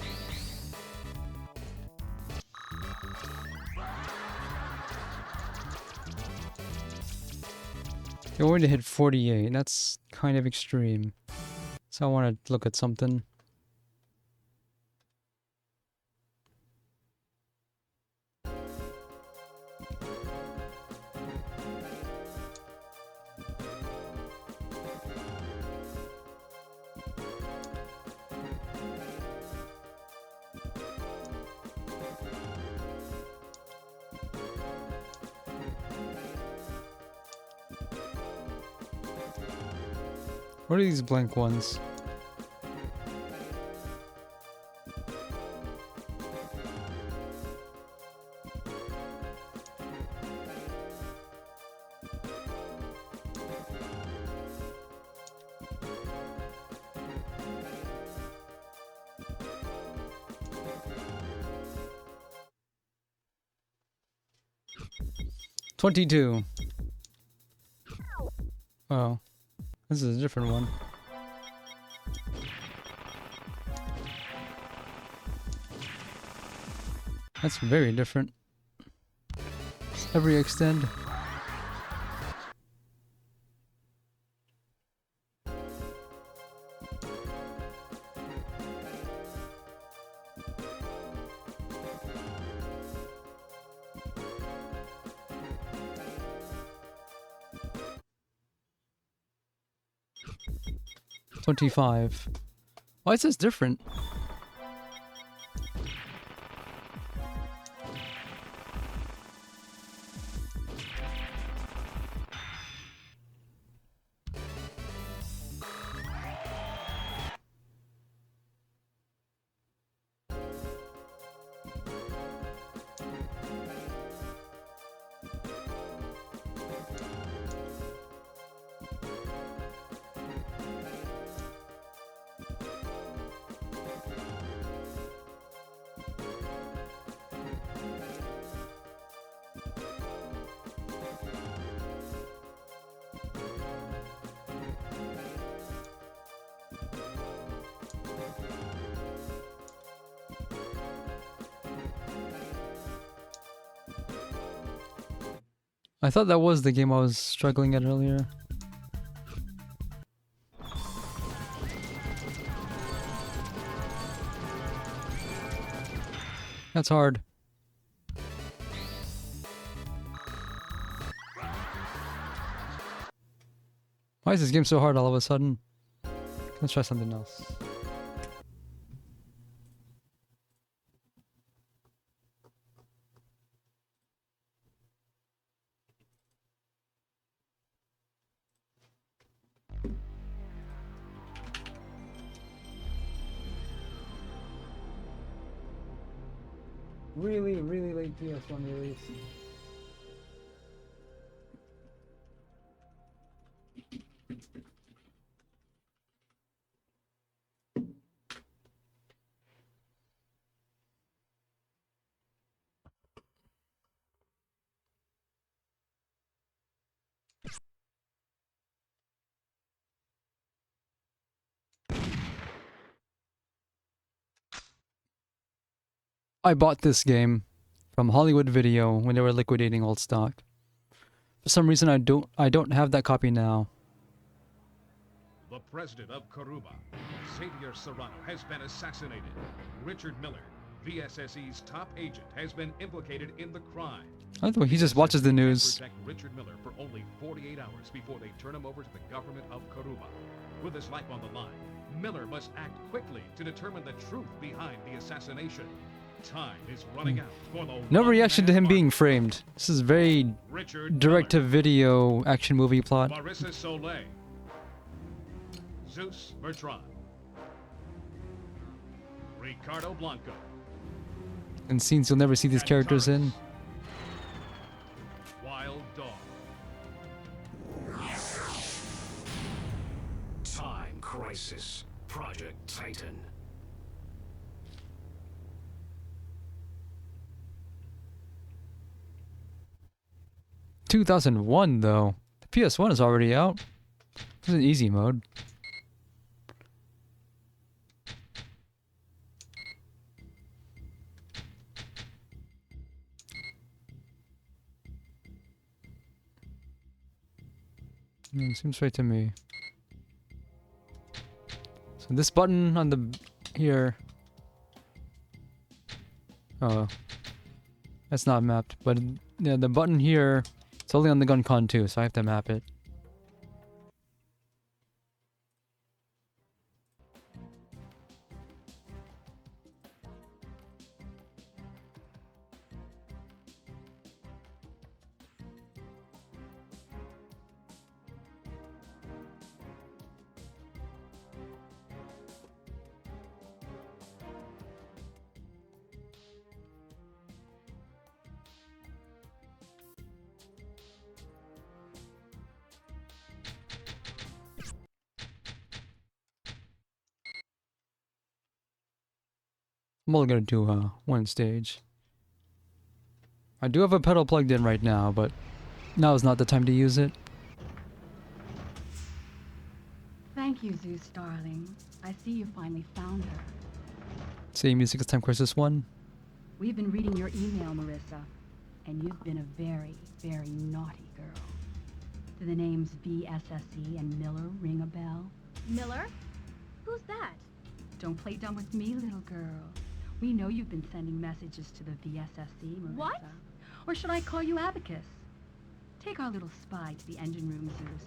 You're going to hit 48. That's kind of extreme. So I want to look at something. What are these blank ones? $22. Oh. This is a different one. That's very different. Every extend. $25. Why is this different? I thought that was the game I was struggling at earlier. That's hard. Why is this game so hard all of a sudden? Let's try something else. Really late PS1 release. I bought this game from Hollywood Video when they were liquidating old stock. For some reason I don't have that copy now. The president of Karuba, Xavier Serrano, has been assassinated. Richard Miller, VSSE's top agent, has been implicated in the crime. I don't know, he just watches the news. Protect Richard Miller for only 48 hours before they turn him over to the government of Karuba. With his life on the line, Miller must act quickly to determine the truth behind the assassination. Time is running out for the No reaction to him one-man being framed. This is very army. Richard direct-to-video action movie plot. Miller, Marissa Soleil, Zeus Bertrand, Ricardo Blanco, And scenes you'll never see these and characters in. Taurus, Wild Dog. Time Crisis, Project Titan. – 2001 though. The PS1 is already out. It's in easy mode. Seems right to me. So this button on the here. Oh, that's not mapped. But yeah, the button here, it's only on the gun con too, so I have to map it. I'm only gonna do one stage. I do have a pedal plugged in right now, but now is not the time to use it. Thank you, Zeus, darling. I see you finally found her. Same music as Time Crisis 1. We've been reading your email, Marissa, and you've been a very, very naughty girl. Do the names VSSE and Miller ring a bell? Miller? Who's that? Don't play dumb with me, little girl. We know you've been sending messages to the VSSE, Marissa. What? Or should I call you Abacus? Take our little spy to the engine room, Zeus.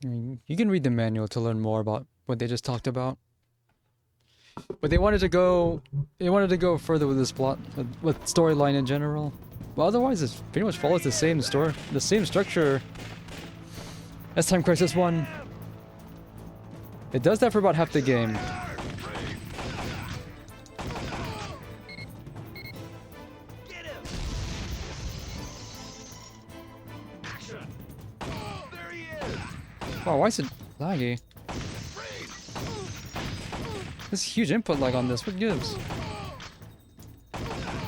I mean, you can read the manual to learn more about what they just talked about. But they wanted to go further with this plot, with storyline in general. Well, otherwise, it pretty much follows the same structure as Time Crisis 1. It does that for about half the game. Wow, why is it laggy? There's huge input lag on this. What gives?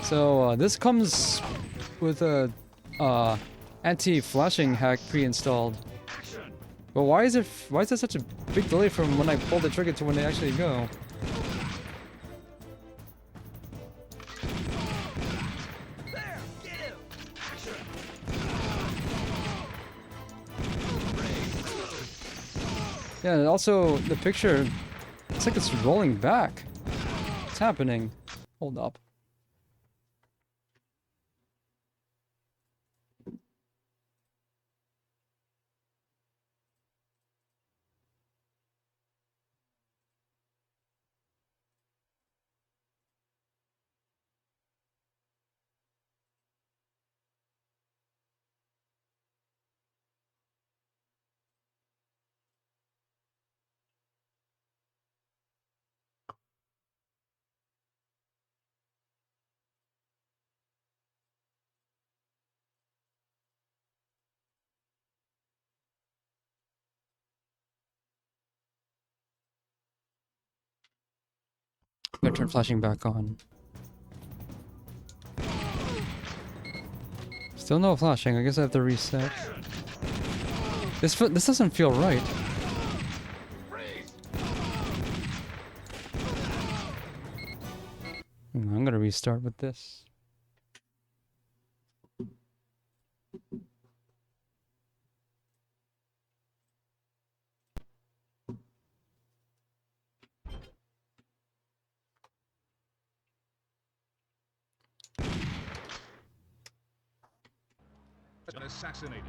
So this comes with a anti-flashing hack pre-installed. But why is there such a big delay from when I pull the trigger to when they actually go? Yeah, and also the picture, it's like it's rolling back. What's happening? Hold up. Gotta turn flashing back on. Still no flashing. I guess I have to reset. This doesn't feel right. I'm gonna restart with this. Assassinated.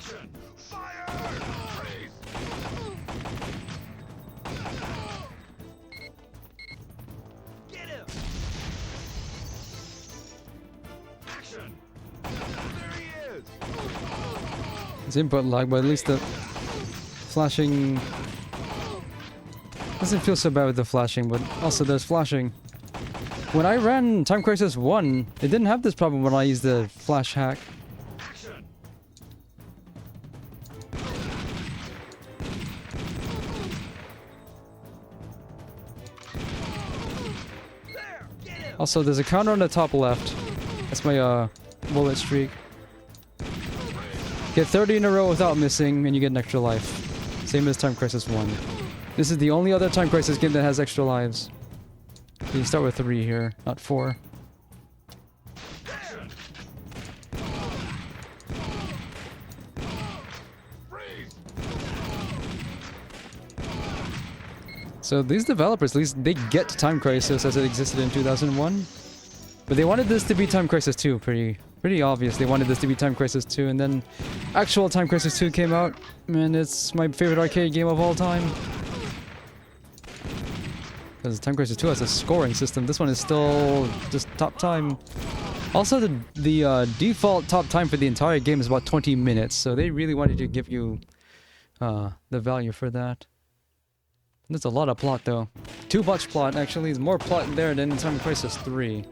Action! Fire! Freeze! Get him! Action! There he is! It's input lag, but at least the flashing doesn't feel so bad with the flashing, but also there's flashing. When I ran Time Crisis 1, it didn't have this problem when I used the flash hack. Action! There! Get him! Also, there's a counter on the top left. That's my bullet streak. Get 30 in a row without missing, and you get an extra life. Same as Time Crisis 1. This is the only other Time Crisis game that has extra lives. You start with 3 here, not 4. Action! Freeze! So these developers, at least they get Time Crisis as it existed in 2001. But they wanted this to be Time Crisis 2, pretty obvious. They wanted this to be Time Crisis 2, and then actual Time Crisis 2 came out, and it's my favorite arcade game of all time. Because Time Crisis 2 has a scoring system. This one is still just top time. Also, the default top time for the entire game is about 20 minutes, so they really wanted to give you the value for that. There's a lot of plot, though. Too much plot, actually. There's more plot there than in Time Crisis 3.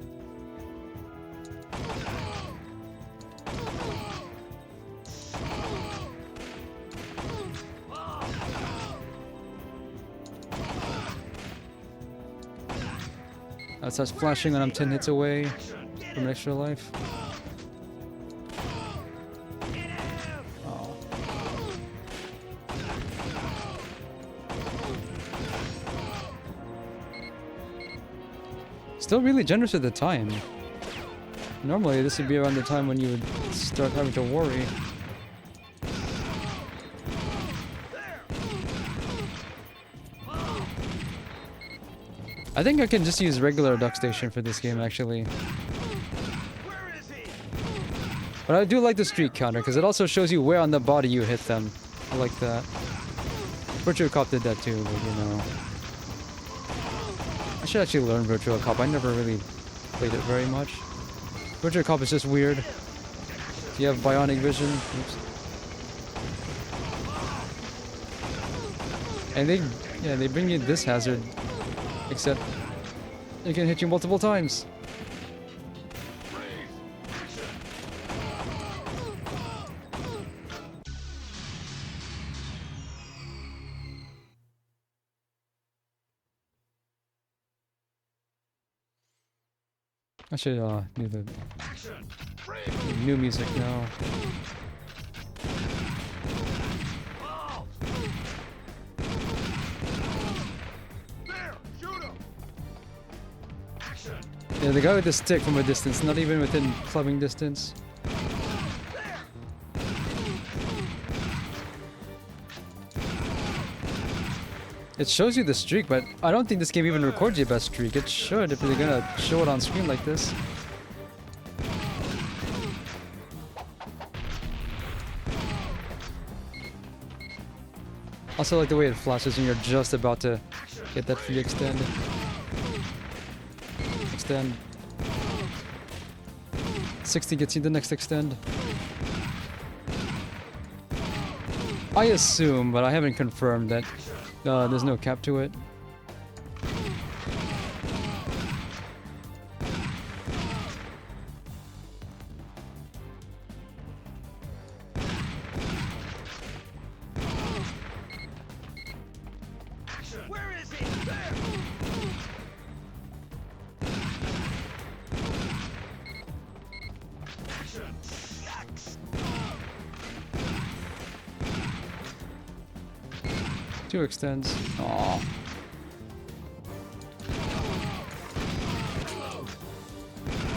That starts flashing when I'm 10 hits away from an extra life. Oh. Still really generous at the time. Normally this would be around the time when you would start having to worry. I think I can just use regular duck station for this game, actually. Where is he? But I do like the streak counter, because it also shows you where on the body you hit them. I like that. Virtua Cop did that too, but you know. I should actually learn Virtua Cop. I never really played it very much. Virtua Cop is just weird. Do you have bionic vision? Oops. And they bring you this hazard. Except, it can hit you multiple times. I should do the new music now. Yeah, the guy with the stick from a distance, not even within clubbing distance. It shows you the streak, but I don't think this game even records your best streak. It should if they're gonna show it on screen like this. Also like the way it flashes when you're just about to get that free extend. Extend. 60 gets you the next extend. I assume, but I haven't confirmed that there's no cap to it. Where is he? There! Two extends. Aww.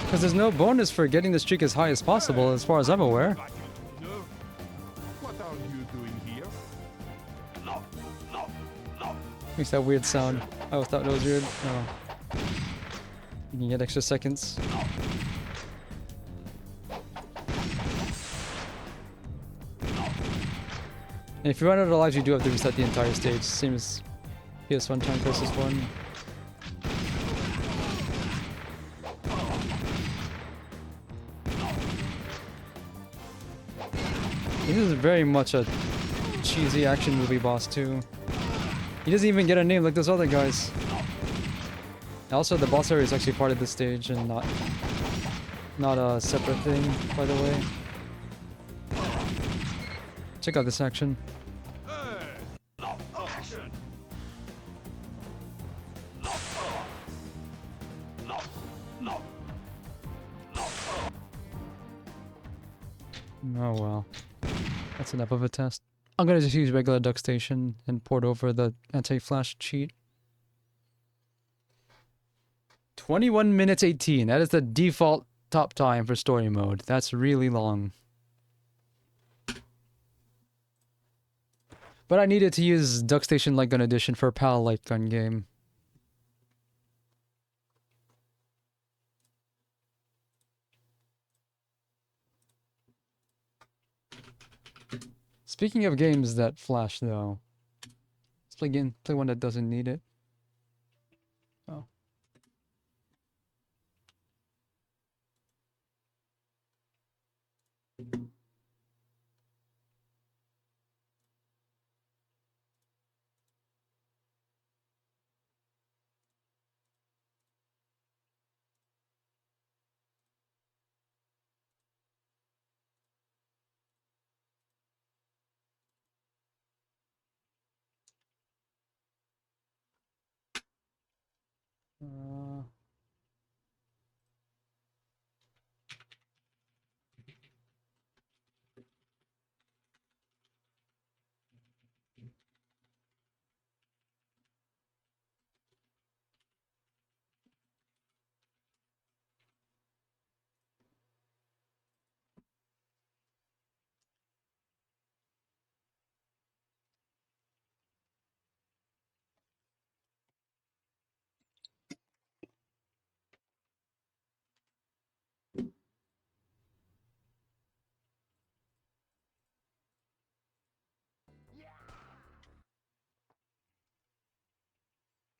Because there's no bonus for getting the streak as high as possible, as far as I'm aware. What are you doing here? Makes that weird sound. I always thought it was weird. Oh. You can get extra seconds. And if you run out of lives, you do have to reset the entire stage. Same as PS1 Time Crisis 1. This is very much a cheesy action movie boss too. He doesn't even get a name like those other guys. Also, the boss area is actually part of the stage and not a separate thing, by the way. Check out this action. Action. Oh well. That's enough of a test. I'm gonna just use regular duck station and port over the anti-flash cheat. 21 minutes 18. That is the default top time for story mode. That's really long. But I needed to use Duck Station Light Gun Edition for PAL Light Gun game. Speaking of games that flash though, let's play one that doesn't need it. Oh. Uh,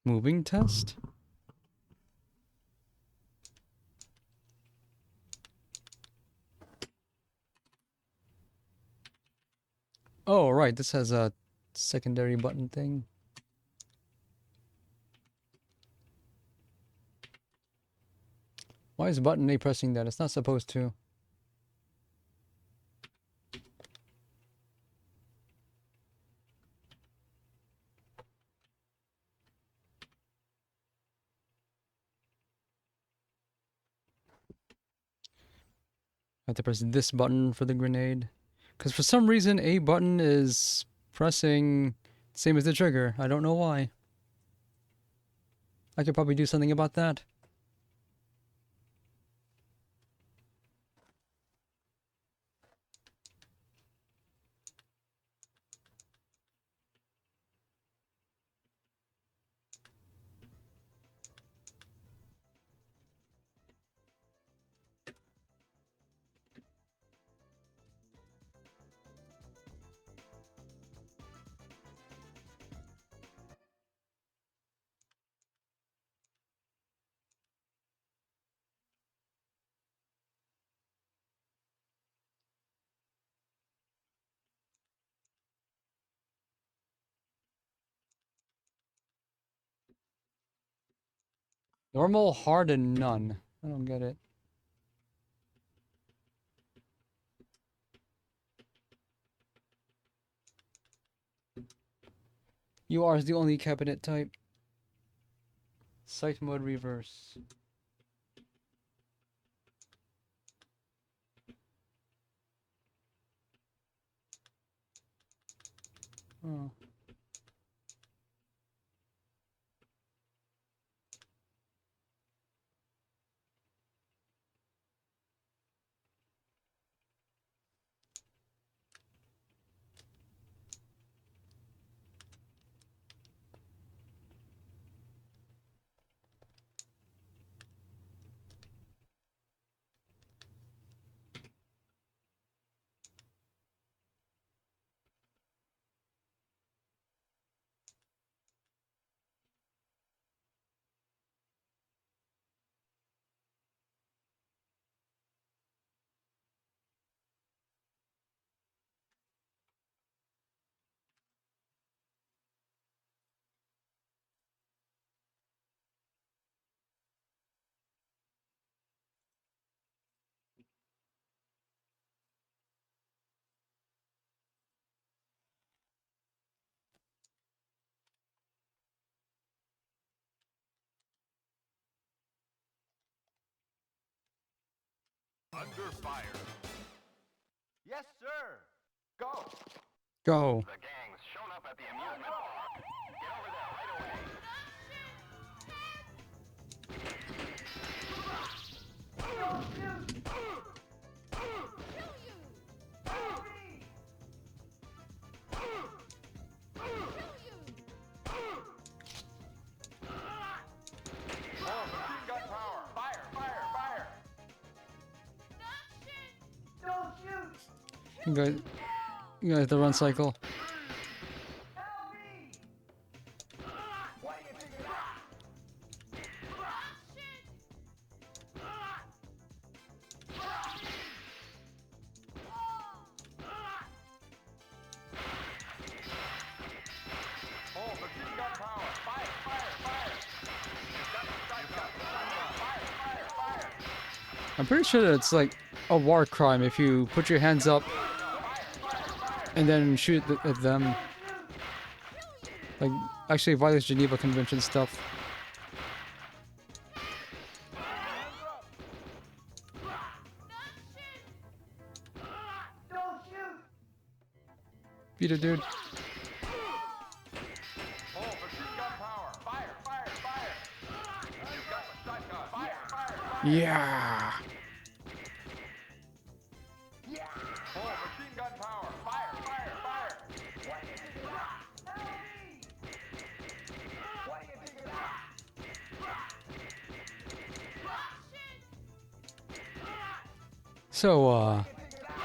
moving test? Oh, right, this has a secondary button thing. Why is button A pressing that? It's not supposed to. I have to press this button for the grenade. Because for some reason, A button is pressing same as the trigger. I don't know why. I could probably do something about that. Normal, hard, and none. I don't get it. UR is the only cabinet type. Sight mode reverse. Oh. Under fire. Yes, sir. Go. Go. The gang's shown up at the amusement park. Get over there right away. Oh, machine gun power. Fire, fire, fire. You guys, the run cycle. What do you think of that? Oh, machine gun power. Fire, fire, fire. You've got the shotgun. Fire, fire, fire. I'm pretty sure that it's like a war crime if you put your hands up and then shoot at them. Like, actually violates Geneva Convention stuff. Beat a dude. Oh, machine gun power. Fire, fire, fire. You've got the shotgun. Fire, fire, fire. Yeah. Oh, machine gun power. Fire, fire, fire. What do you think of that? Help me! What do you think of that? So,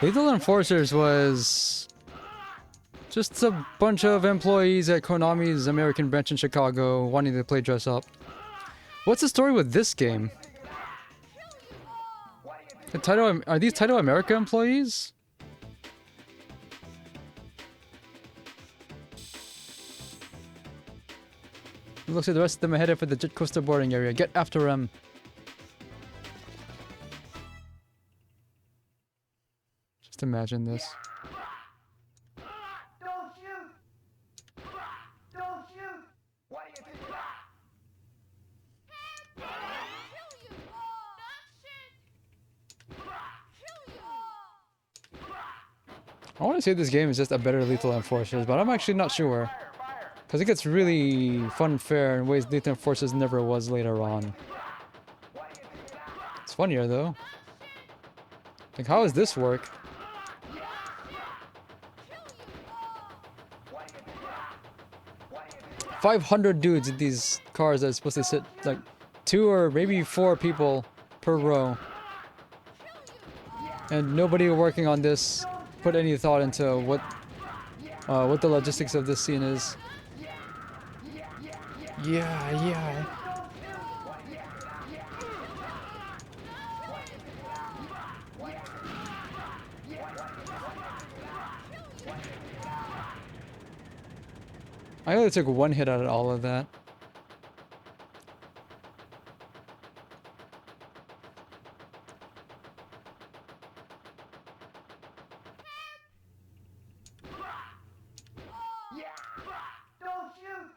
Lethal Enforcers was just a bunch of employees at Konami's American branch in Chicago wanting to play dress up. What's the story with this game? The Taito, are these Taito America employees? It looks like the rest of them are headed for the Jet Coaster boarding area. Get after them. Just imagine this. Don't shoot! Don't shoot! What do you think of that? I want to say this game is just a better Lethal Enforcers, but I'm actually not sure. Fire, fire. Because it gets really fun and fair in ways Lethal Enforcers never was later on. It's funnier though. Like, how does this work? What do you think of that? What do you think of that? 500 dudes in these cars that are supposed to sit like 2 or maybe 4 people per row. And nobody working on this put any thought into what the logistics of this scene is. Yeah. I only took 1 hit out of all of that. Don't shoot!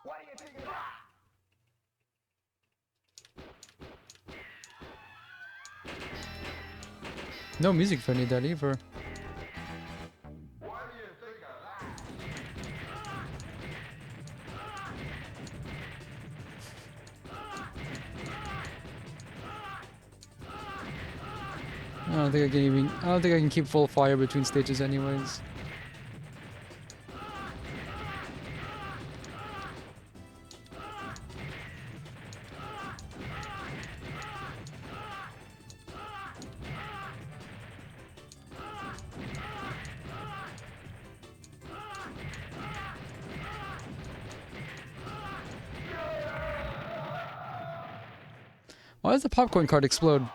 What do you think of that? No music for any of that either. What do you think of that? I don't think I can keep full fire between stages anyways. Why does the popcorn cart explode?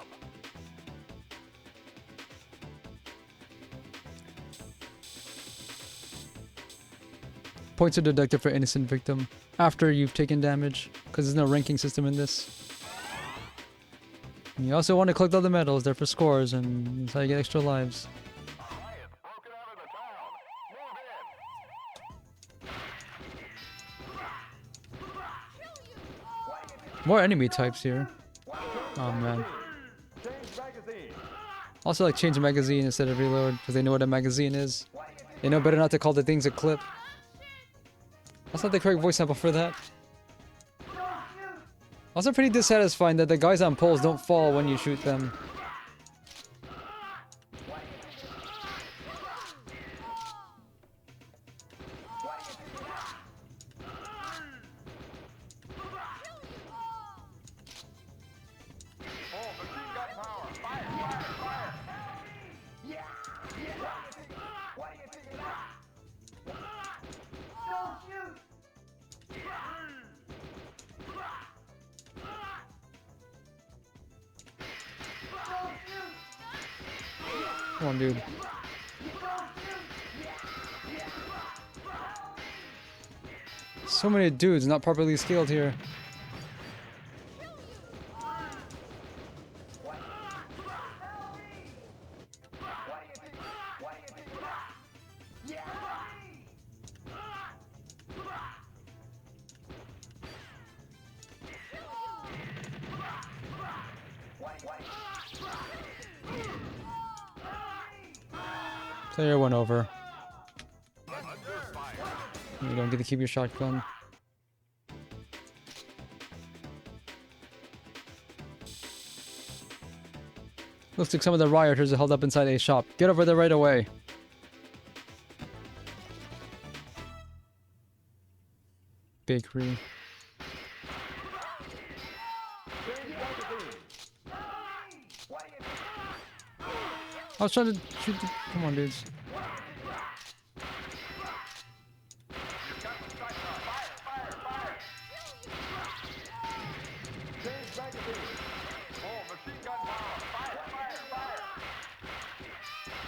Points are deducted for innocent victim after you've taken damage, because there's no ranking system in this. And you also want to collect all the medals, they're for scores, and that's how you get extra lives. Riot's broken out of the town. Move in. More enemy types here. Oh man. Change magazine. Also like change magazine instead of reload because they know what a magazine is. They know better not to call the things a clip. That's not the correct voice sample for that. Also pretty dissatisfying that the guys on poles don't fall when you shoot them. Oh, machine gun power. Fire, fire, fire. Yeah. What do you think of that? Don't shoot. Come on, dude. So many dudes not properly skilled here. Player went over. You don't get to keep your shotgun. Looks like some of the rioters are held up inside a shop. Get over there right away. Bakery. I was trying to shoot the... Come on, dudes.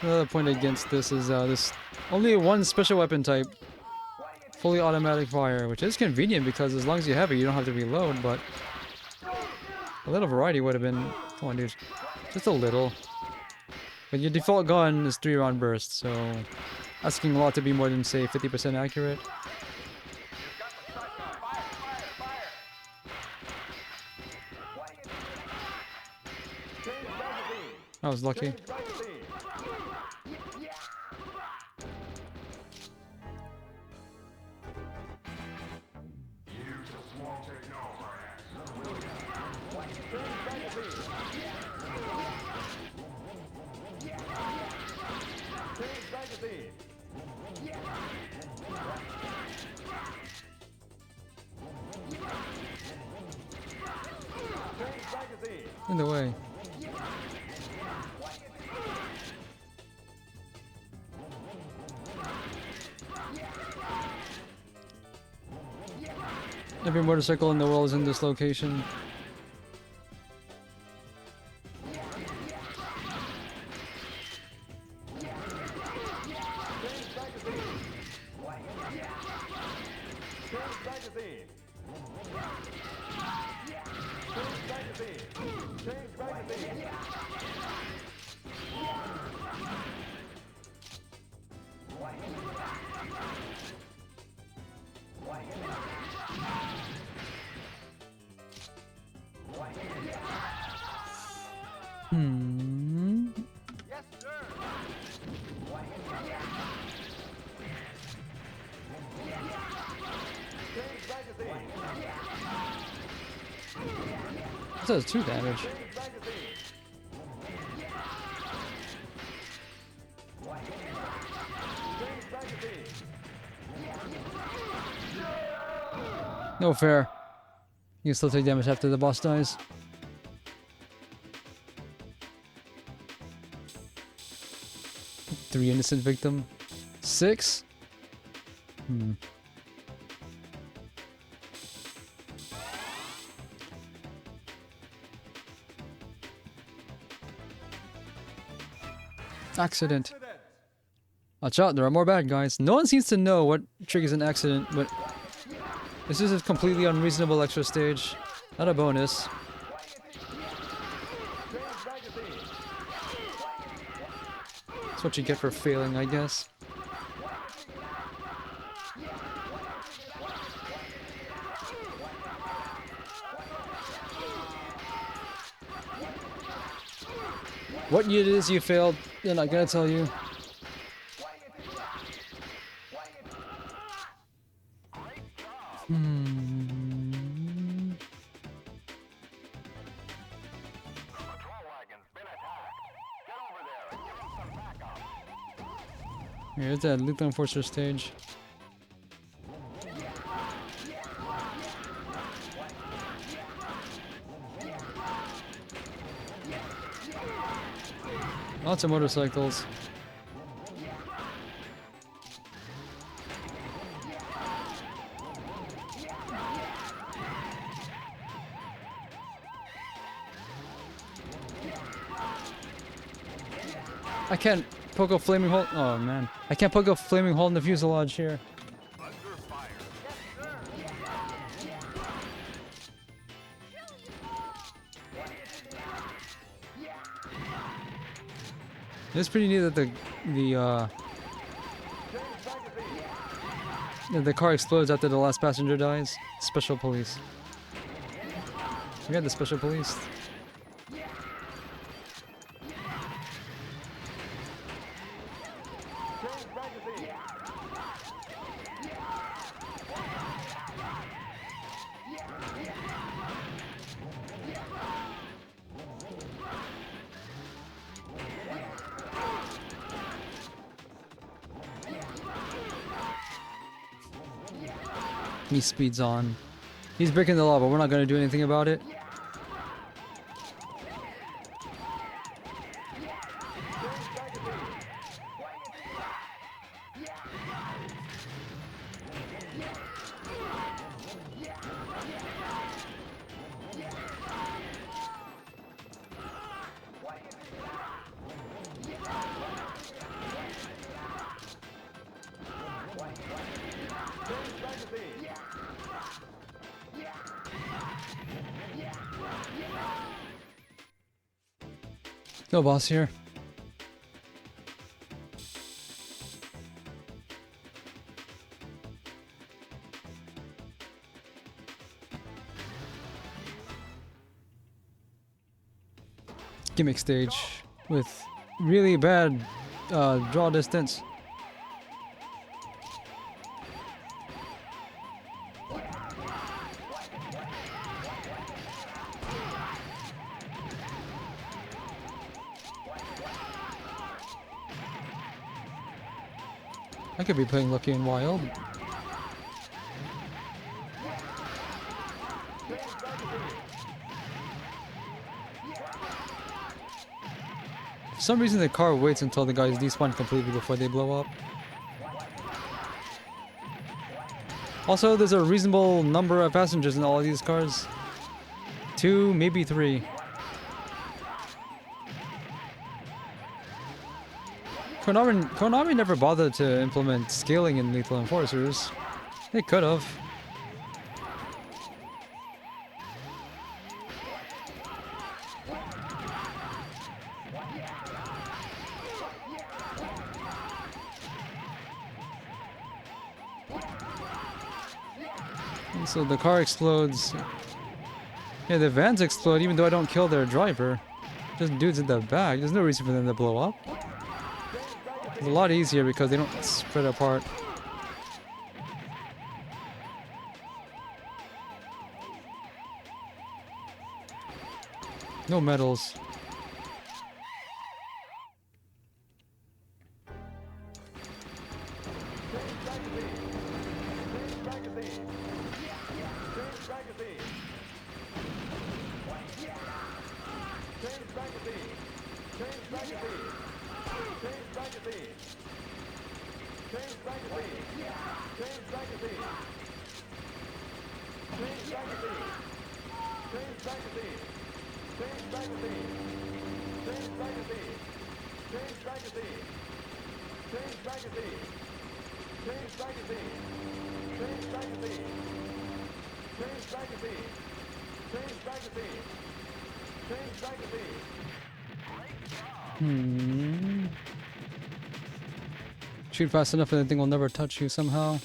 Another point against this is this only one special weapon type. Fully automatic fire, which is convenient because as long as you have it, you don't have to reload, but a little variety would have been... Come on, dude. Just a little. But your default gun is 3-round burst, so asking a lot to be more than, say, 50% accurate. I was lucky. In the way. Every motorcycle in the world is in this location. Yes, sir. That does 2 damage. No fair. You can still take damage after the boss dies. Three innocent victim. 6? Accident. Watch out, there are more bad guys. No one seems to know what triggers an accident, but this is a completely unreasonable extra stage. Not a bonus. That's what you get for failing, I guess. What it is you failed, they're not gonna tell you. Hmm. Patrol wagon's been attacked. Get over there and give them some backup. Here's that Lethal Enforcer stage. Lots of motorcycles. I can't poke a flaming hole. Oh man, I can't poke a flaming hole in the fuselage here. Under fire. It's pretty neat that the car explodes after the last passenger dies. Special police. We got the special police. He speeds on. He's breaking the law, but we're not going to do anything about it. No boss here. Gimmick stage with really bad draw distance. I could be playing Lucky and Wild. For some reason the car waits until the guys despawn completely before they blow up. Also, there's a reasonable number of passengers in all of these cars. 2, maybe 3. Konami never bothered to implement scaling in Lethal Enforcers. They could have. So the car explodes. Yeah, the vans explode even though I don't kill their driver. Just dudes in the back. There's no reason for them to blow up. It's a lot easier because they don't spread apart. No medals. Shoot fast enough and the thing will never touch you somehow.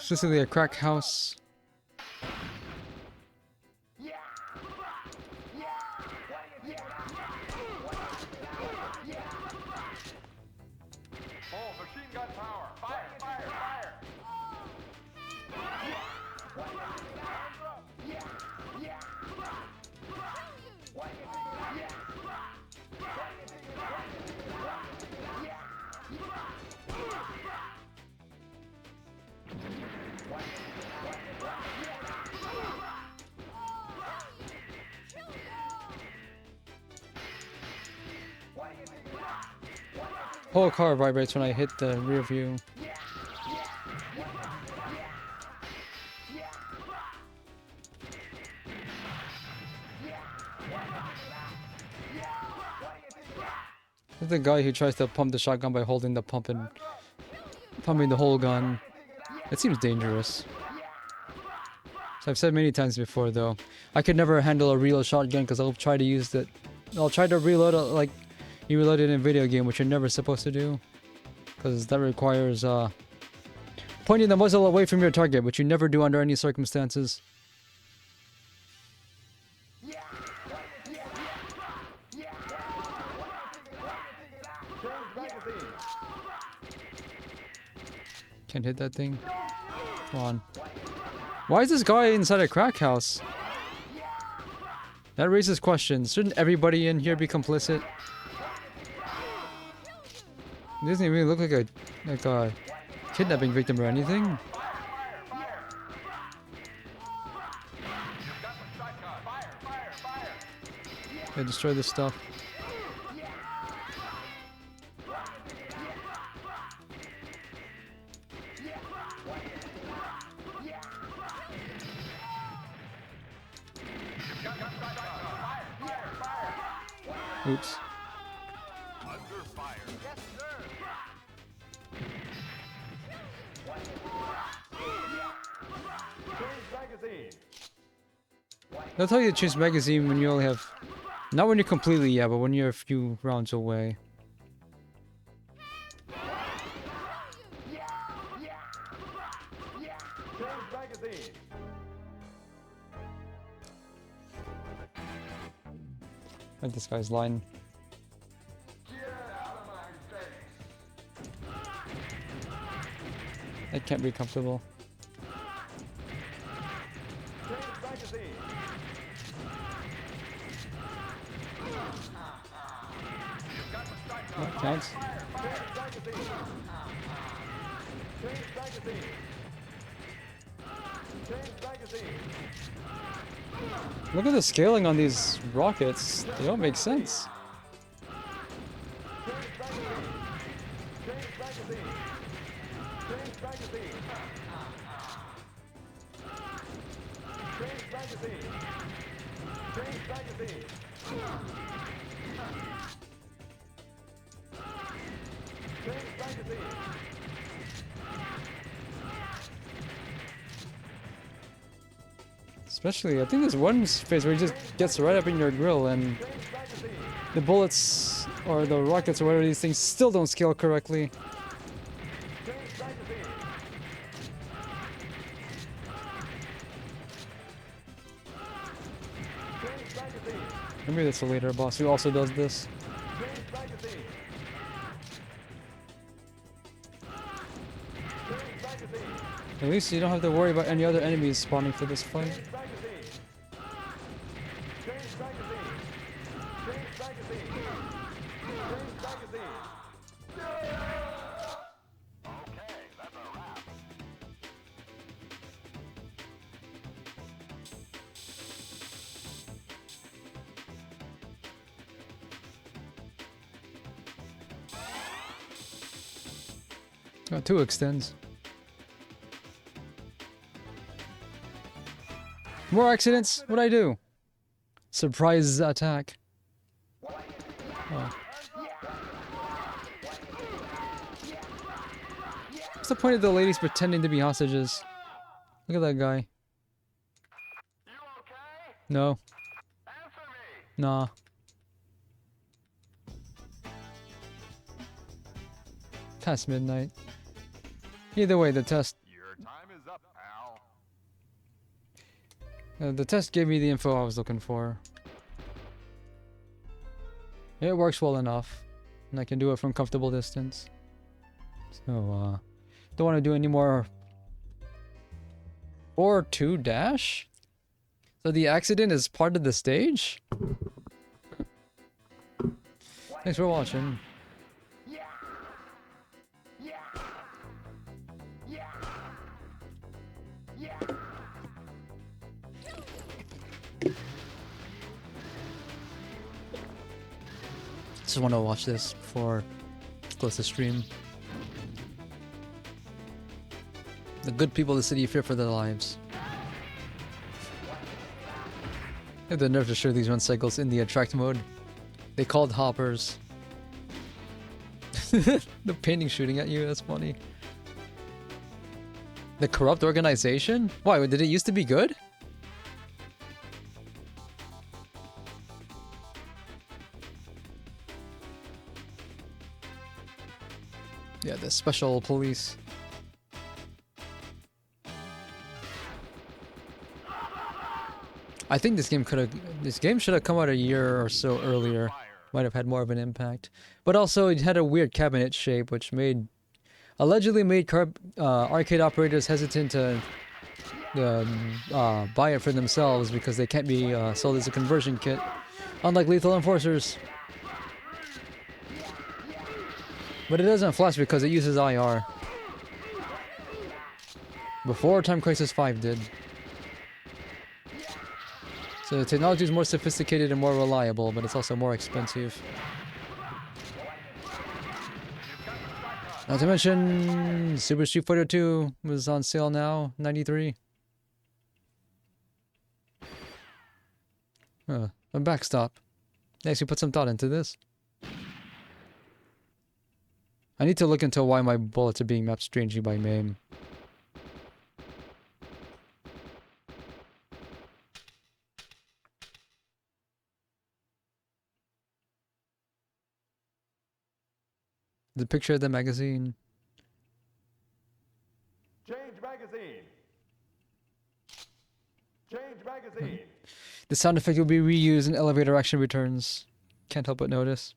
Specifically a crack house. Full machine gun power. Fire, fire, fire. Whole car vibrates when I hit the rear view. This is the guy who tries to pump the shotgun by holding the pump and pumping the whole gun. It seems dangerous. So I've said many times before though, I could never handle a real shotgun because I'll try to use it. I'll try to reload it like you reload it in a video game, which you're never supposed to do. Because that requires pointing the muzzle away from your target, which you never do under any circumstances. Can't hit that thing. Come on. Why is this guy inside a crack house? That raises questions. Shouldn't everybody in here be complicit? It doesn't even look like a kidnapping victim or anything. Yeah, destroy this stuff. Oops. Under fire. Yes, sir. Change magazine. They'll tell you to choose magazine when you only have... Not when you're completely, yeah, but when you're a few rounds away. Change magazine. Like this guy's line. Get out of my face. That can't be comfortable. Change magazine. That counts. Change magazine. Change magazine. Change magazine. Look at the scaling on these rockets. They don't make sense. Change magazine. Change magazine. Change magazine. Change magazine. Change magazine. Change magazine. Especially, I think there's one phase where he just gets right up in your grill and Change magazine. the bullets or the rockets or whatever these things still don't scale correctly. Change magazine. Change magazine. Maybe that's a later boss who also does this. Change magazine. Change magazine. At least you don't have to worry about any other enemies spawning for this fight. Change magazine. Change magazine. Change magazine. Change magazine. Okay, that's a wrap. Got 2 extends. More accidents? What'd I do? Surprise attack. Oh. What's the point of the ladies pretending to be hostages? Look at that guy. You okay? No. Answer me. Nah. Past midnight. Either way, the test. Your time is up, The test gave me the info I was looking for. It works well enough, and I can do it from comfortable distance. So, don't want to do any more. Or 2 dash? So the accident is part of the stage? Thanks for watching. Just want to watch this before I close the stream. The good people of the city fear for their lives. They have the nerve to show these run cycles in the attract mode. They called hoppers. The painting shooting at you, that's funny. The corrupt organization? Why, did it used to be good? Yeah, the special police. I think this game should have come out a year or so earlier. Might have had more of an impact. But also it had a weird cabinet shape which allegedly made arcade operators hesitant to buy it for themselves because they can't be sold as a conversion kit, unlike Lethal Enforcers. But it doesn't flash because it uses IR. Before Time Crisis 5 did. So the technology is more sophisticated and more reliable, but it's also more expensive. Not to mention, Super Street Fighter 2 was on sale now, 93. A backstop. They actually put some thought into this. I need to look into why my bullets are being mapped strangely by MAME. The picture of the magazine. Change magazine. Change magazine. The sound effect will be reused in elevator action returns. Can't help but notice.